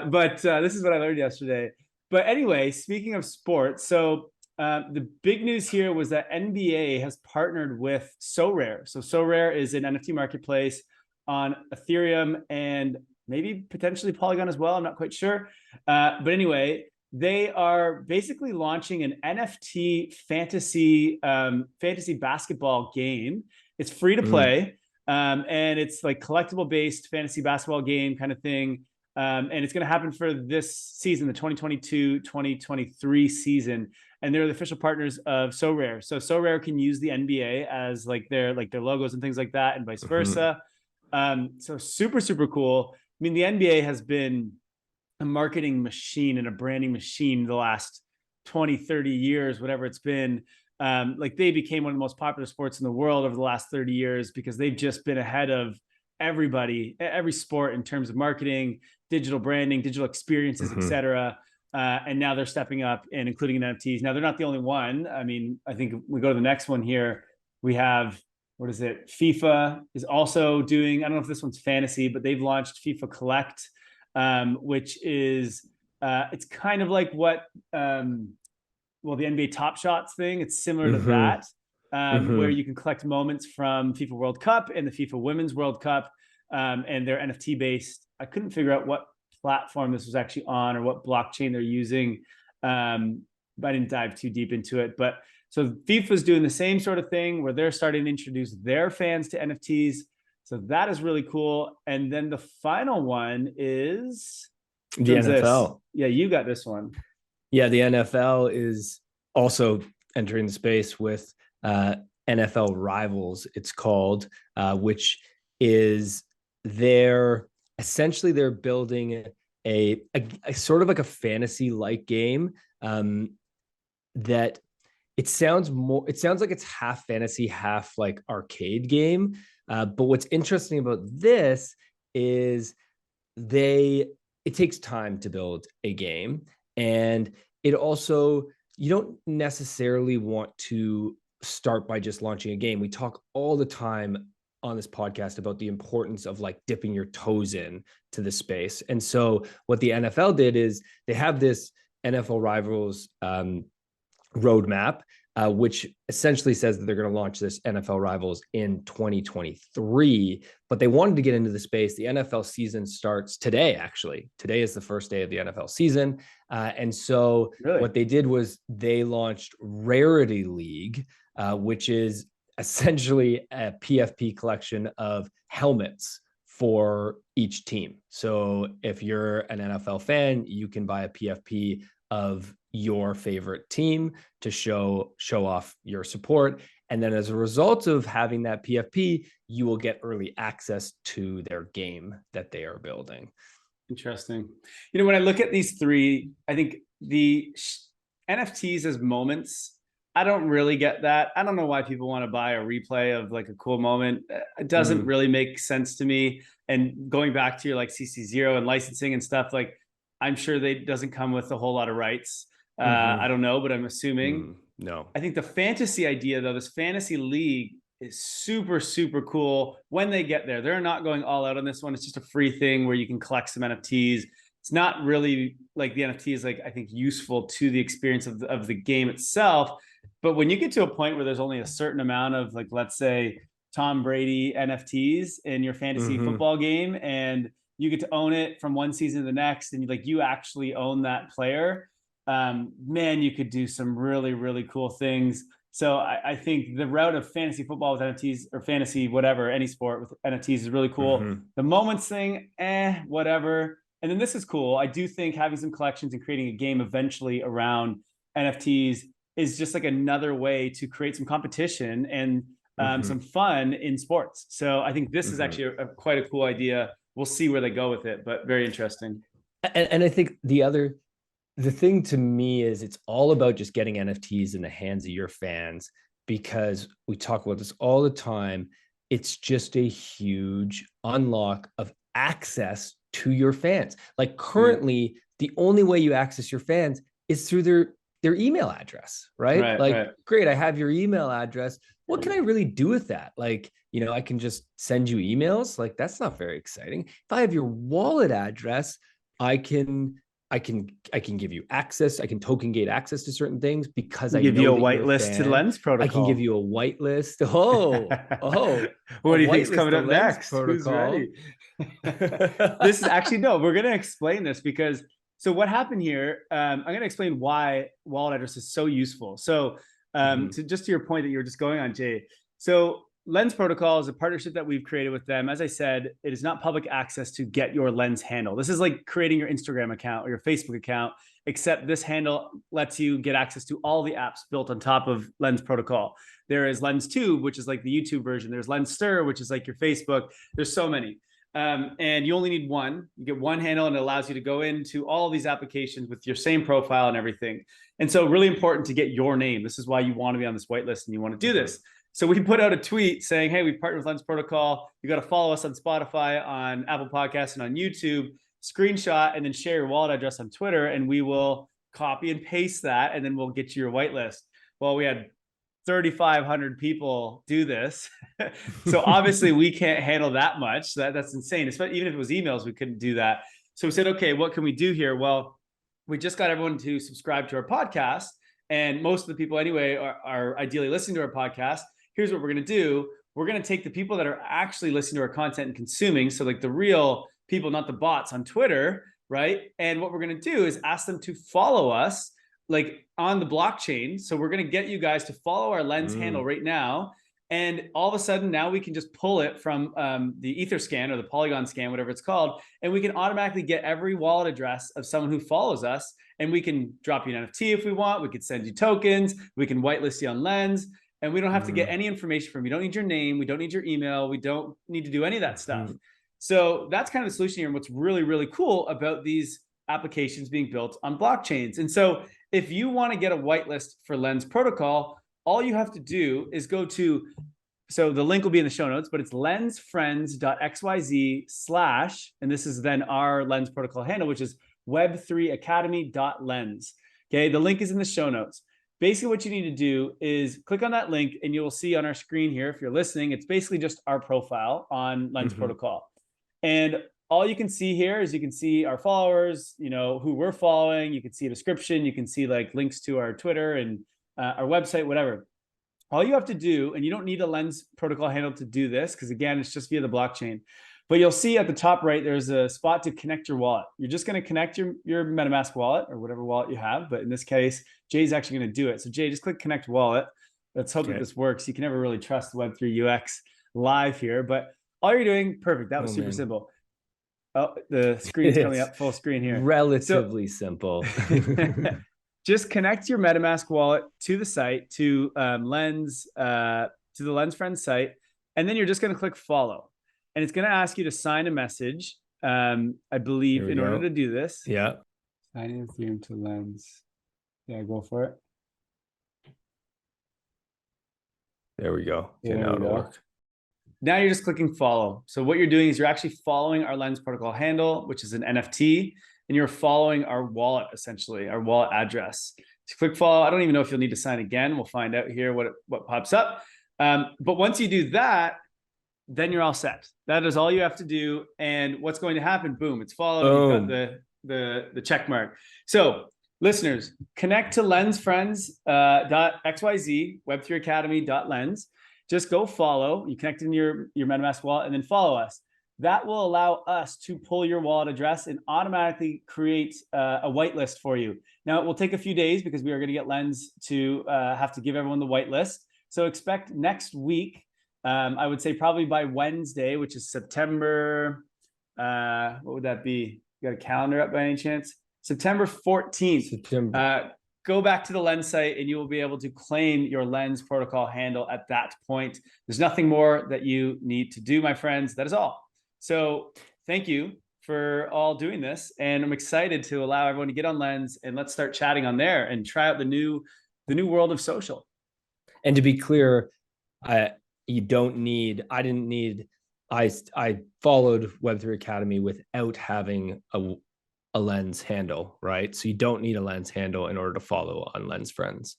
but this is what I learned yesterday. But anyway, speaking of sports, so the big news here was that NBA has partnered with SoRare. So SoRare is an NFT marketplace on Ethereum and maybe potentially Polygon as well. I'm not quite sure. But anyway, they are basically launching an NFT fantasy basketball game. It's free to play, and it's like collectible based fantasy basketball game kind of thing. And it's going to happen for this season, the 2022-2023 season. And they're the official partners of SoRare. So SoRare can use the NBA as like their logos and things like that, and vice versa. So super, super cool. I mean, the NBA has been a marketing machine and a branding machine the last 20, 30 years, whatever it's been. Like they became one of the most popular sports in the world over the last 30 years because they've just been ahead of everybody, every sport in terms of marketing, digital branding, digital experiences, etc. And now they're stepping up and including NFTs. Now they're not the only one. I mean, I think we go to the next one here. We have, what is it? FIFA is also doing, I don't know if this one's fantasy, but they've launched FIFA Collect, which is, it's kind of like what, well, the NBA Top Shots thing. It's similar to that, where you can collect moments from FIFA World Cup and the FIFA Women's World Cup, and they're NFT based. I couldn't figure out what platform this was actually on or what blockchain they're using. But I didn't dive too deep into it. But so FIFA's doing the same sort of thing where they're starting to introduce their fans to NFTs. So that is really cool. And then the final one is the NFL. Yeah, you got this one. Yeah, the NFL is also entering the space with NFL Rivals, it's called, which is essentially they're building a sort of like a fantasy-like game that it sounds like it's half fantasy, half like arcade game. But what's interesting about this is it takes time to build a game. And it also, you don't necessarily want to start by just launching a game. We talk all the time on this podcast about the importance of like dipping your toes in to the space. And so what the NFL did is they have this NFL Rivals roadmap, which essentially says that they're going to launch this NFL Rivals in 2023, but they wanted to get into the space. The NFL season starts today, actually. Today is the first day of the NFL season. And so what they did was they launched Rarity League, which is essentially a PFP collection of helmets for each team. So if you're an NFL fan, you can buy a PFP of your favorite team to show off your support. And then as a result of having that PFP, you will get early access to their game that they are building. Interesting. You know, when I look at these three, I think the NFTs as moments, I don't really get that. I don't know why people want to buy a replay of like a cool moment. It doesn't really make sense to me. And going back to your like CC0 and licensing and stuff, like I'm sure they doesn't come with a whole lot of rights. I don't know, but I'm assuming. No. I think the fantasy idea, though, this fantasy league is super, super cool when they get there. They're not going all out on this one. It's just a free thing where you can collect some NFTs. It's not really like the NFT is like, I think, useful to the experience of the game itself. But when you get to a point where there's only a certain amount of like, let's say Tom Brady NFTs in your fantasy football game, and you get to own it from one season to the next, and you actually own that player, man, you could do some really, really cool things. So I think the route of fantasy football with NFTs, or fantasy, whatever, any sport with NFTs is really cool. The moments thing, whatever. And then this is cool. I do think having some collections and creating a game eventually around NFTs is just like another way to create some competition and some fun in sports. So I think this is actually quite a cool idea. We'll see where they go with it, but very interesting. And I think the thing to me is it's all about just getting NFTs in the hands of your fans, because we talk about this all the time. It's just a huge unlock of access to your fans. Like currently, the only way you access your fans is through their email address, right? Great, I have your email address. What can I really do with that? Like, I can just send you emails. Like, that's not very exciting. If I have your wallet address, I can give you access. I can token gate access to certain things because I give you a whitelist to Lens protocol. I can give you a whitelist. What do you think is coming up next? Protocol. Who's ready? This is actually, no, we're going to explain this because So what happened here, I'm going to explain why wallet address is so useful. So to your point that you were just going on, Jay. So Lens Protocol is a partnership that we've created with them. As I said, it is not public access to get your Lens handle. This is like creating your Instagram account or your Facebook account, except this handle lets you get access to all the apps built on top of Lens Protocol. There is Lens Tube, which is like the YouTube version. There's Lens Stir, which is like your Facebook. There's so many. And you only need one. You get one handle and it allows you to go into all these applications with your same profile and everything. And so really important to get your name. This is why you want to be on this whitelist and you want to do this. So we put out a tweet saying, hey, we partnered with Lens Protocol. You got to follow us on Spotify, on Apple Podcasts, and on YouTube. Screenshot and then share your wallet address on Twitter, and we will copy and paste that, and then we'll get you your whitelist. Well, we had 3,500 people do this. So obviously we can't handle that much. That's insane. Even if it was emails, we couldn't do that. So we said, okay, what can we do here? Well, we just got everyone to subscribe to our podcast. And most of the people anyway are ideally listening to our podcast. Here's what we're going to do. We're going to take the people that are actually listening to our content and consuming. So like the real people, not the bots on Twitter, right? And what we're going to do is ask them to follow us like on the blockchain. So we're going to get you guys to follow our Lens handle right now. And all of a sudden now we can just pull it from the Etherscan or the Polygon scan, whatever it's called. And we can automatically get every wallet address of someone who follows us. And we can drop you an NFT if we want. We could send you tokens. We can whitelist you on Lens. And we don't have to get any information from you. We don't need your name. We don't need your email. We don't need to do any of that stuff. So that's kind of the solution here. And what's really, really cool about these applications being built on blockchains. And so if you want to get a whitelist for Lens Protocol, all you have to do is go to, so the link will be in the show notes, but it's lensfriends.xyz/ and this is then our Lens Protocol handle, which is web3academy.lens. Okay, the link is in the show notes. Basically what you need to do is click on that link and you will see on our screen here, if you're listening, it's basically just our profile on Lens Protocol. And all you can see here is you can see our followers, you know, who we're following. You can see a description. You can see like links to our Twitter and our website, whatever. All you have to do, and you don't need a Lens Protocol handle to do this, because again, it's just via the blockchain. But you'll see at the top right, there's a spot to connect your wallet. You're just going to connect your MetaMask wallet or whatever wallet you have. But in this case, Jay's actually going to do it. So Jay, just click Connect Wallet. Let's hope that this works. You can never really trust Web3 UX live here, but all you're doing, perfect. That was super simple. Oh, the screen is coming up full screen here. Relatively simple. Just connect your MetaMask wallet to the site, to Lens, to the Lens Friends site, and then you're just going to click follow. And it's going to ask you to sign a message, I believe, in order to do this. Yeah. Sign in Ethereum to Lens. Yeah, go for it. There we go. Okay, now it'll work. Now you're just clicking follow. So what you're doing is you're actually following our Lens Protocol handle, which is an NFT, and you're following our wallet, essentially, our wallet address. So click follow. I don't even know if you'll need to sign again. We'll find out here what pops up. But once you do that, then you're all set. That is all you have to do. And what's going to happen? Boom, it's followed. You've got the check mark. So listeners, connect to lensfriends.xyz, web3academy.lens. Just go follow. You connect in your MetaMask wallet and then follow us. That will allow us to pull your wallet address and automatically create a whitelist for you. Now, it will take a few days because we are going to get Lens to have to give everyone the whitelist. So expect next week, I would say probably by Wednesday, which is September, what would that be? You got a calendar up by any chance? September 14th. Go back to the Lens site and you will be able to claim your Lens Protocol handle at that point. There's nothing more that you need to do, my friends. That is all. So thank you for all doing this. And I'm excited to allow everyone to get on Lens and let's start chatting on there and try out the new world of social. And to be clear, I followed Web3 Academy without having a Lens handle, right? So you don't need a Lens handle in order to follow on Lens Friends.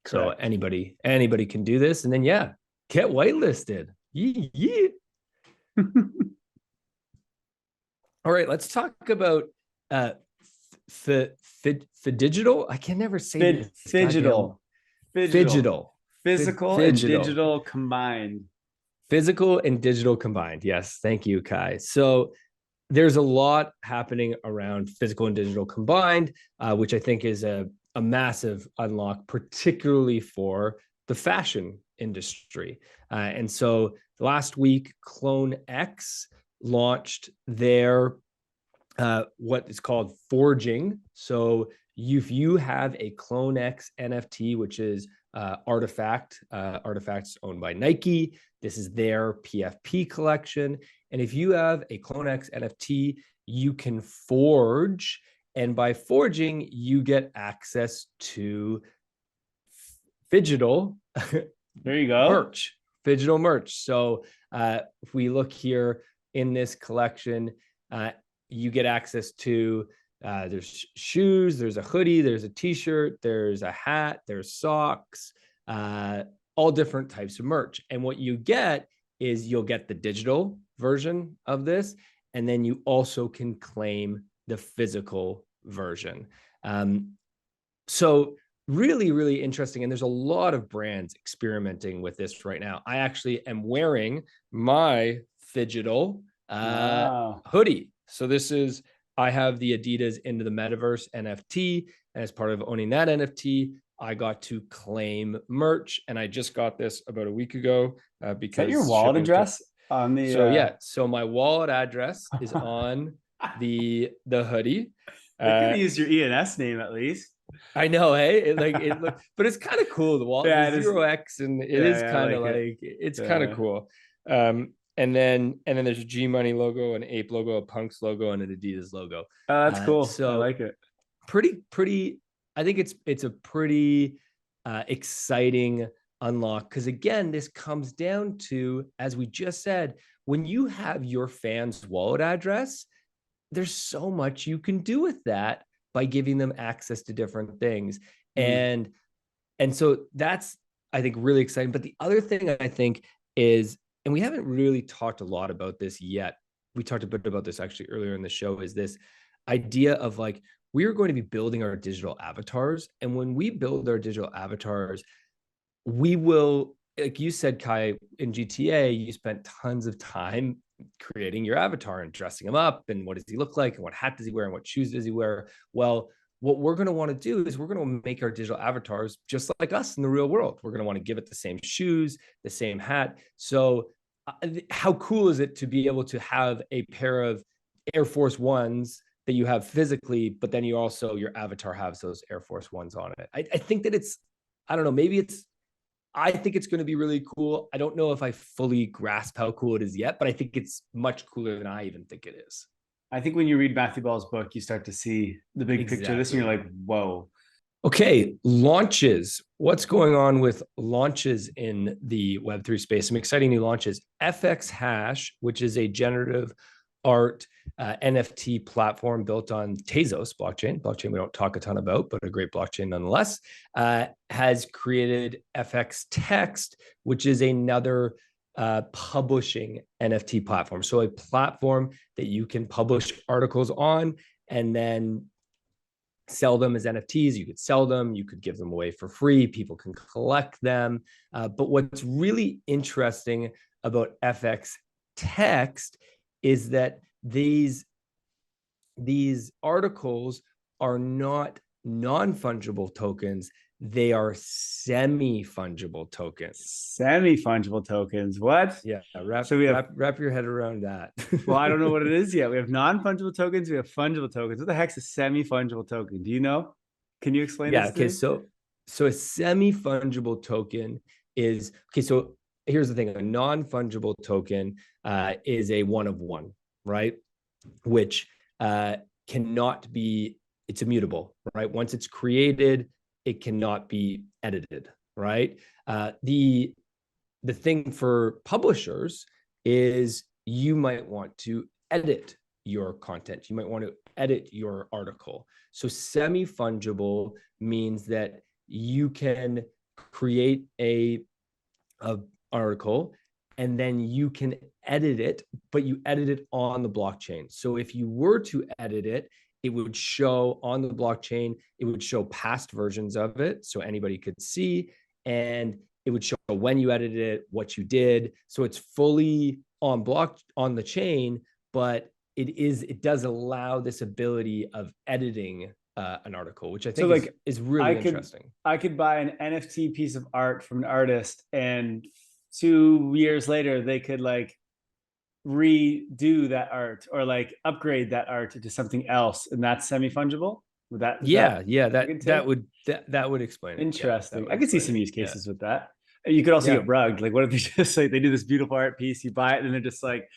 So anybody can do this, and then get whitelisted. Yeah. All right, let's talk about digital. I can never say Phygital. Phygital. Physical and digital combined. Physical and digital combined. Yes, thank you, Kai. So there's a lot happening around physical and digital combined, which I think is a massive unlock, particularly for the fashion industry. And so last week, Clone X launched their what is called forging. So if you have a Clone X NFT, which is Artifact, Artifact's owned by Nike. This is their PFP collection. And if you have a Clone X NFT, you can forge. And by forging, you get access to digital there you go merch, digital merch. So if we look here in this collection, you get access to there's shoes, there's a hoodie, there's a t-shirt, there's a hat, there's socks, all different types of merch. And what you get is you'll get the digital version of this, and then you also can claim the physical version. So really, really interesting. And there's a lot of brands experimenting with this right now. I actually am wearing my digital hoodie. So this is, I have the Adidas Into the Metaverse NFT. And as part of owning that NFT, I got to claim merch. And I just got this about a week ago because. Is that your wallet address on the? So yeah, so my wallet address is on the hoodie. They could use your ENS name at least. I know, hey, but it's kind of cool. The wallet is 0x, and it is kind of it's kind of cool. And then there's a G Money logo, an Ape logo, a Punks logo, and an Adidas logo. Oh, that's cool. So I like it. Pretty. I think it's a pretty exciting unlock, because again, this comes down to, as we just said, when you have your fans' wallet address, there's so much you can do with that by giving them access to different things. And so that's, I think, really exciting. But the other thing I think is, and we haven't really talked a lot about this yet, we talked a bit about this actually earlier in the show, is this idea of like, we're going to be building our digital avatars. And when we build our digital avatars, we will, like you said, Kai, in GTA, you spent tons of time creating your avatar and dressing him up, and what does he look like, and what hat does he wear, and what shoes does he wear. Well, what we're going to want to do is we're going to make our digital avatars just like us in the real world. We're going to want to give it the same shoes, the same hat. So how cool is it to be able to have a pair of Air Force Ones that you have physically, but then you also, your avatar has those Air Force Ones on it. I think that it's, I don't know, maybe it's, I think it's going to be really cool. I don't know if I fully grasp how cool it is yet, but I think it's much cooler than I even think it is. I think when you read Matthew Ball's book, you start to see the big picture of this, and you're like, whoa. Okay, launches. What's going on with launches in the Web3 space? Some exciting new launches. FX Hash, which is a generative art NFT platform built on Tezos blockchain we don't talk a ton about, but a great blockchain nonetheless, has created FX Text, which is another publishing NFT platform. So a platform that you can publish articles on and then sell them as NFTs. You could sell them, you could give them away for free, people can collect them. But what's really interesting about FX Text is that these articles are not non-fungible tokens, they are semi-fungible tokens. Semi-fungible tokens, what? Yeah, wrap your head around that. Well, I don't know what it is yet. We have non-fungible tokens, we have fungible tokens. What the heck's a semi-fungible token? Do you know? Can you explain this to me? So a semi-fungible token is, okay, so here's the thing. A non-fungible token is a one of one, right? Which cannot be, it's immutable, right? Once it's created, it cannot be edited, right? The thing for publishers is you might want to edit your content. You might want to edit your article. So semi-fungible means that you can create a article and then you can edit it, but you edit it on the blockchain. So if you were to edit it, it would show on the blockchain, it would show past versions of it, so anybody could see, and it would show when you edited it, what you did. So it's fully on the chain, but it does allow this ability of editing an article, which I So think like is really interesting. I could buy an NFT piece of art from an artist, and 2 years later they could like redo that art or like upgrade that art to something else, and that's semi-fungible. Would that Yeah, that would explain it. Interesting. Yeah, I could see some use cases with that. You could also get rugged. Like, what if they just like they do this beautiful art piece, you buy it, and then they're just like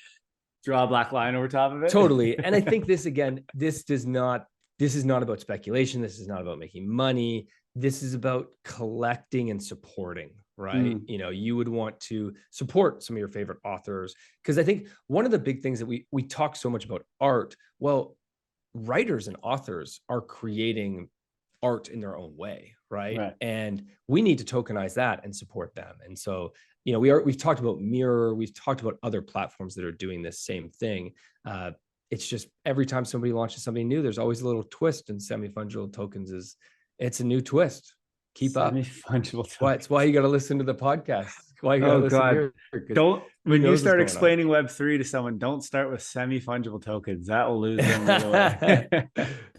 draw a black line over top of it? Totally. And I think this is not about speculation. This is not about making money. This is about collecting and supporting, right? You know, you would want to support some of your favorite authors, because I think one of the big things that we talk so much about art. Well, writers and authors are creating art in their own way, right? And we need to tokenize that and support them. And so, you know, we've talked about Mirror, we've talked about other platforms that are doing this same thing. It's just every time somebody launches something new, there's always a little twist, and semi-fungible tokens it's a new twist. Keep up. Semi-fungible tokens. It's why you got to listen to the podcast. Why you got to listen here. Don't, when you start explaining Web3 to someone, don't start with semi-fungible tokens. That will lose them right away.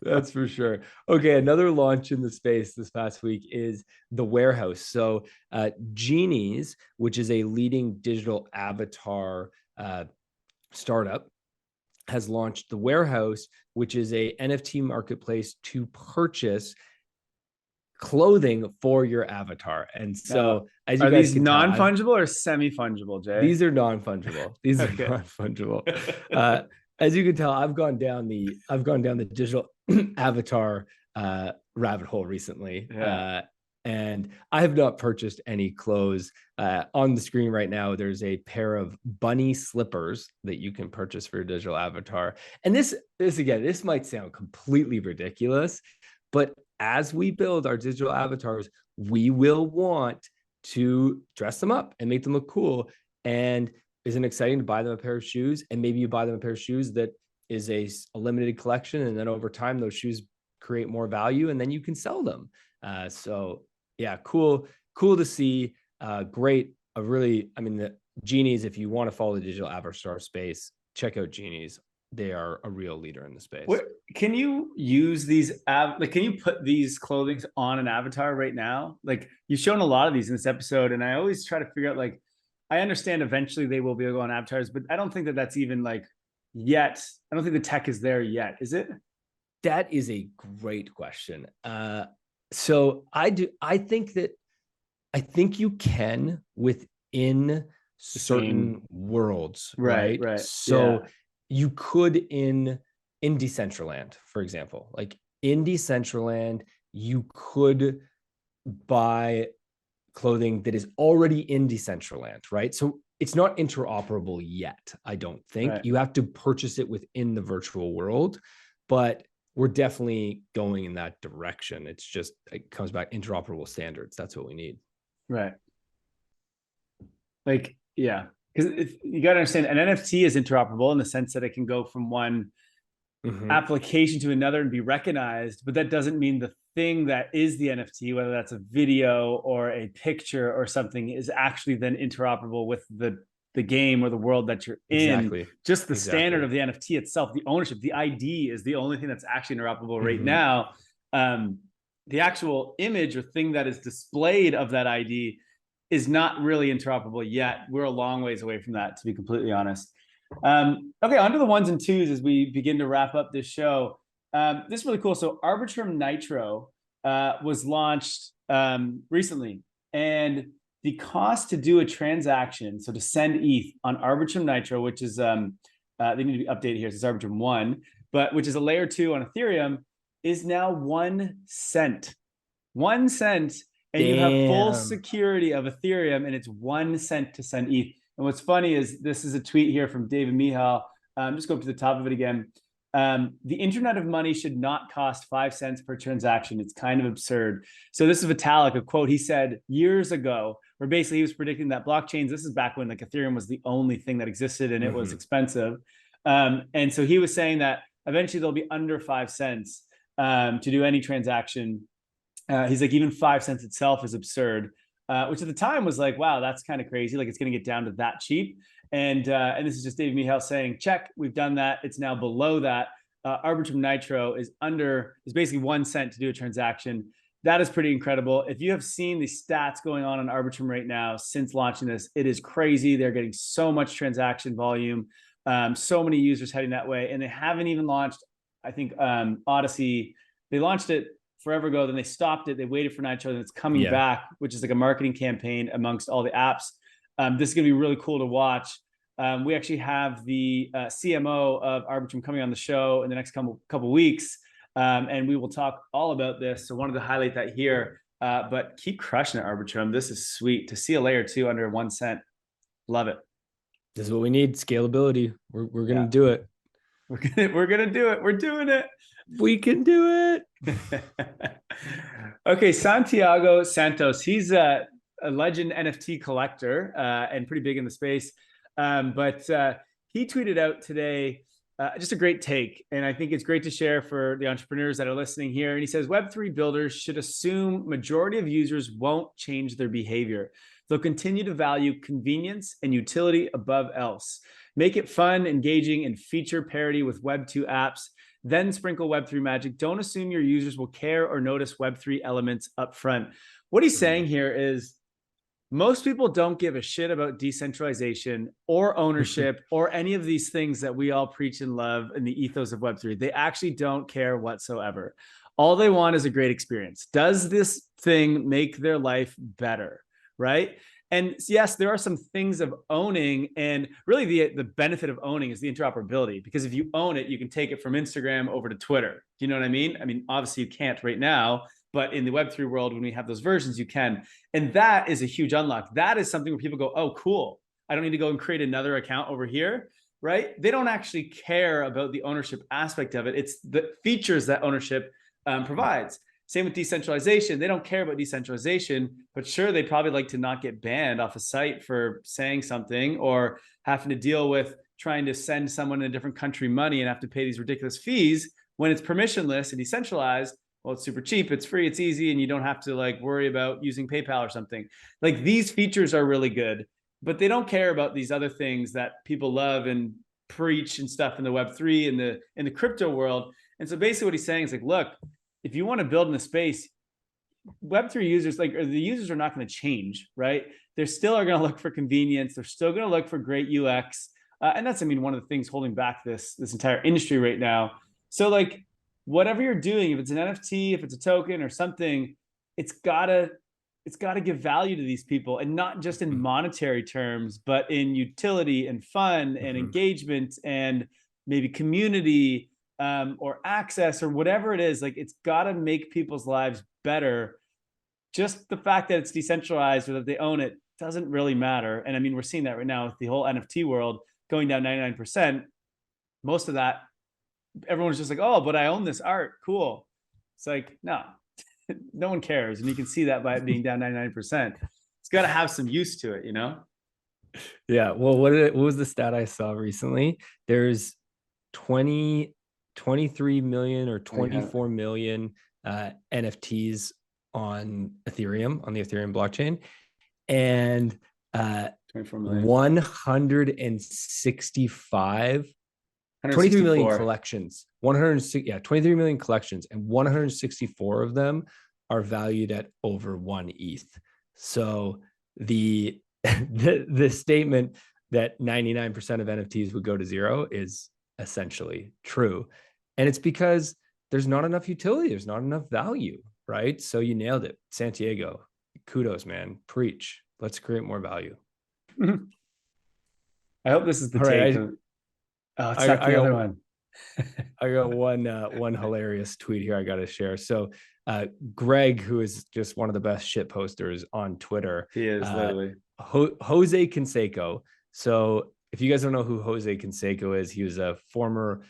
That's for sure. Okay, another launch in the space this past week is the Warehouse. So Genies, which is a leading digital avatar startup, has launched the Warehouse, which is a NFT marketplace to purchase clothing for your avatar. And so as you are guys these non-fungible or semi-fungible, Jay? These are non-fungible. These are non-fungible. As you can tell, I've gone down the digital avatar rabbit hole recently. And I have not purchased any clothes. On the screen right now, there's a pair of bunny slippers that you can purchase for your digital avatar. And this might sound completely ridiculous, but as we build our digital avatars, we will want to dress them up and make them look cool. And isn't it exciting to buy them a pair of shoes? And maybe you buy them a pair of shoes that is a limited collection, and then over time those shoes create more value, and then you can sell them. So yeah, cool to see. Great. The Genies, if you want to follow the digital avatar space, check out Genies. They are a real leader in the space. Can you use these can you put these clothing on an avatar right now? Like, you've shown a lot of these in this episode, and I always try to figure out, like, I understand eventually they will be able to go on avatars, but I don't think that that's even like yet. I don't think the tech is there yet. Is it? That is a great question. So I think you can within certain worlds, right? So you could in Decentraland, for example, like in Decentraland, you could buy clothing that is already in Decentraland, right? So it's not interoperable yet, I don't think. You have to purchase it within the virtual world, but we're definitely going in that direction. It's just, it comes back interoperable standards. That's what we need. Right. Like, yeah. Because you got to understand, an NFT is interoperable in the sense that it can go from one application to another and be recognized, but that doesn't mean the thing that is the NFT, whether that's a video or a picture or something, is actually then interoperable with the game or the world that you're in. Just the standard of the NFT itself, the ownership, the ID is the only thing that's actually interoperable right now. The actual image or thing that is displayed of that ID is not really interoperable yet. We're a long ways away from that, to be completely honest. Okay, on to the ones and twos as we begin to wrap up this show. This is really cool. So Arbitrum Nitro was launched recently, and the cost to do a transaction, so to send ETH on Arbitrum Nitro, which is, they need to be updated here, it's Arbitrum 1, but which is a layer 2 on Ethereum, is now 1 cent. 1 cent, and you have full security of Ethereum, and it's 1 cent to send ETH. And what's funny is this is a tweet here from David Mihal. Just go up to the top of it again. The internet of money should not cost 5 cents per transaction. It's kind of absurd. So this is Vitalik, a quote he said years ago, where basically he was predicting that blockchains, this is back when like Ethereum was the only thing that existed and it was expensive. And so he was saying that eventually they'll be under 5 cents to do any transaction. He's like, even 5 cents itself is absurd, which at the time was like, wow, that's kind of crazy. Like, it's going to get down to that cheap. And this is just David Mihail saying, check, we've done that. It's now below that. Arbitrum Nitro is basically 1 cent to do a transaction. That is pretty incredible. If you have seen the stats going on Arbitrum right now since launching this, it is crazy. They're getting so much transaction volume, so many users heading that way. And they haven't even launched, I think, Odyssey. They launched it forever ago, then they stopped it. They waited for Nitro, and it's coming back, which is like a marketing campaign amongst all the apps. This is going to be really cool to watch. We actually have the CMO of Arbitrum coming on the show in the next couple weeks. And we will talk all about this. So wanted to highlight that here, but keep crushing it, Arbitrum. This is sweet to see a layer 2 under 1 cent. Love it. This is what we need. Scalability. We're going to do it. We're going to do it. We're doing it. We can do it. Okay. Santiago Santos. He's a legend NFT collector and pretty big in the space. But he tweeted out today, just a great take. And I think it's great to share for the entrepreneurs that are listening here. And he says, Web3 builders should assume majority of users won't change their behavior. They'll continue to value convenience and utility above else. Make it fun, engaging, and feature parity with Web2 apps. Then sprinkle Web3 magic. Don't assume your users will care or notice Web3 elements up front. What he's saying here is, most people don't give a shit about decentralization or ownership or any of these things that we all preach and love in the ethos of Web3. They actually don't care whatsoever. All they want is a great experience. Does this thing make their life better, right? And yes, there are some things of owning, and really the benefit of owning is the interoperability, because if you own it, you can take it from Instagram over to Twitter. Do you know what I mean? I mean, obviously you can't right now, but in the Web3 world, when we have those versions, you can. And that is a huge unlock. That is something where people go, oh, cool. I don't need to go and create another account over here, right? They don't actually care about the ownership aspect of it. It's the features that ownership provides. Same with decentralization. They don't care about decentralization, but sure, they'd probably like to not get banned off a site for saying something, or having to deal with trying to send someone in a different country money and have to pay these ridiculous fees when it's permissionless and decentralized. Well, it's super cheap, it's free, it's easy, and you don't have to like worry about using PayPal or something. Like, these features are really good, but they don't care about these other things that people love and preach and stuff in the Web3 and in the crypto world. And so basically what he's saying is like, look, if you want to build in a space, Web3 users, or the users are not going to change, right? They still are going to look for convenience. They're still going to look for great UX. And that's, I mean, one of the things holding back this entire industry right now. So like, whatever you're doing, if it's an NFT, if it's a token or something, it's gotta give value to these people, and not just in monetary terms, but in utility and fun and engagement and maybe community or access or whatever it is. Like, it's gotta make people's lives better. Just the fact that it's decentralized or that they own it doesn't really matter. And I mean, we're seeing that right now with the whole NFT world going down 99%. Most of that, everyone's just like, oh, but I own this art. Cool. It's like, no, no one cares. And you can see that by it being down 99%. It's got to have some use to it, you know? Yeah. Well, what was the stat I saw recently? There's 23 million or 24 million NFTs on Ethereum, on the Ethereum blockchain. And 165 23 million collections, 23 million collections, and 164 of them are valued at over 1 ETH. So the statement that 99% of NFTs would go to zero is essentially true. And it's because there's not enough utility, there's not enough value, right? So you nailed it. Santiago, kudos, man. Preach. Let's create more value. I hope this is the take. Right, oh, it's not the other one. I got one hilarious tweet here I got to share. So Greg, who is just one of the best shit posters on Twitter. He is literally. Jose Canseco. So if you guys don't know who Jose Canseco is, he was a former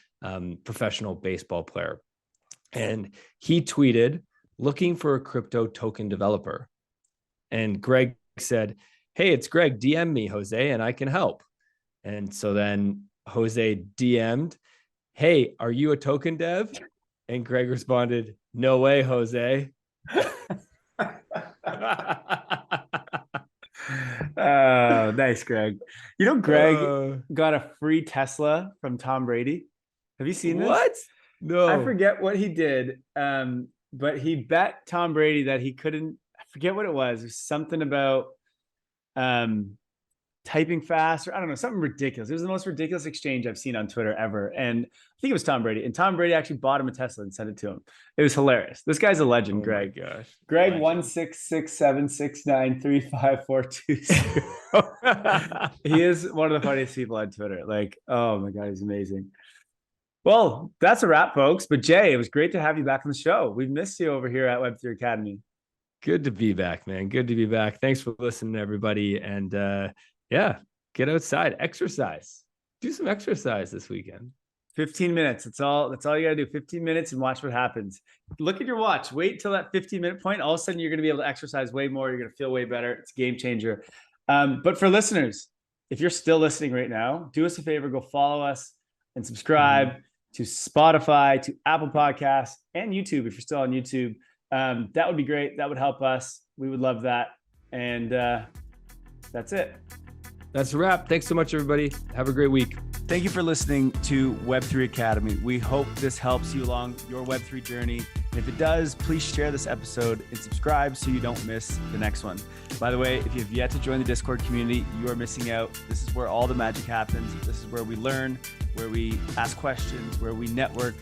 professional baseball player. And he tweeted, looking for a crypto token developer. And Greg said, hey, it's Greg, DM me, Jose, and I can help. And so then Jose DM'd, hey, are you a token dev? And Greg responded, no way, Jose. Oh, nice, Greg. You know, Greg Uh, got a free Tesla from Tom Brady. Have you seen this? what? No. I forget what he did, but he bet Tom Brady that he couldn't. I forget what it was. It was something about typing fast, or I don't know, something ridiculous. It was the most ridiculous exchange I've seen on Twitter ever. And I think it was Tom Brady. And Tom Brady actually bought him a Tesla and sent it to him. It was hilarious. This guy's a legend, Oh Greg. my gosh. Greg, Legend. 16676935420. He is one of the funniest people on Twitter. Like, oh my God, he's amazing. Well, that's a wrap, folks. But Jay, it was great to have you back on the show. We've missed you over here at Web3 Academy. Good to be back, man. Good to be back. Thanks for listening, everybody. And yeah, get outside, exercise. Do some exercise this weekend. 15 minutes. That's all you gotta do. 15 minutes and watch what happens. Look at your watch. Wait till that 15-minute point. All of a sudden, you're gonna be able to exercise way more. You're gonna feel way better. It's a game changer. But for listeners, if you're still listening right now, do us a favor, go follow us and subscribe to Spotify, to Apple Podcasts, and YouTube if you're still on YouTube. That would be great. That would help us. We would love that. And that's it. That's a wrap. Thanks so much, everybody. Have a great week. Thank you for listening to Web3 Academy. We hope this helps you along your Web3 journey. And if it does, please share this episode and subscribe so you don't miss the next one. By the way, if you have yet to join the Discord community, you are missing out. This is where all the magic happens. This is where we learn, where we ask questions, where we network.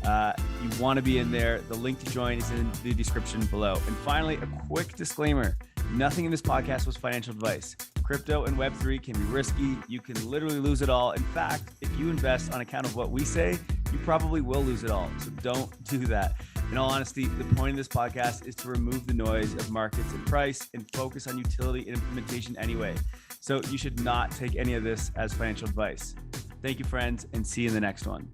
You want to be in there. The link to join is in the description below. And finally, a quick disclaimer. Nothing in this podcast was financial advice. Crypto and Web3 can be risky. You can literally lose it all. In fact, if you invest on account of what we say, you probably will lose it all. So don't do that. In all honesty, the point of this podcast is to remove the noise of markets and price and focus on utility and implementation anyway. So you should not take any of this as financial advice. Thank you, friends, and see you in the next one.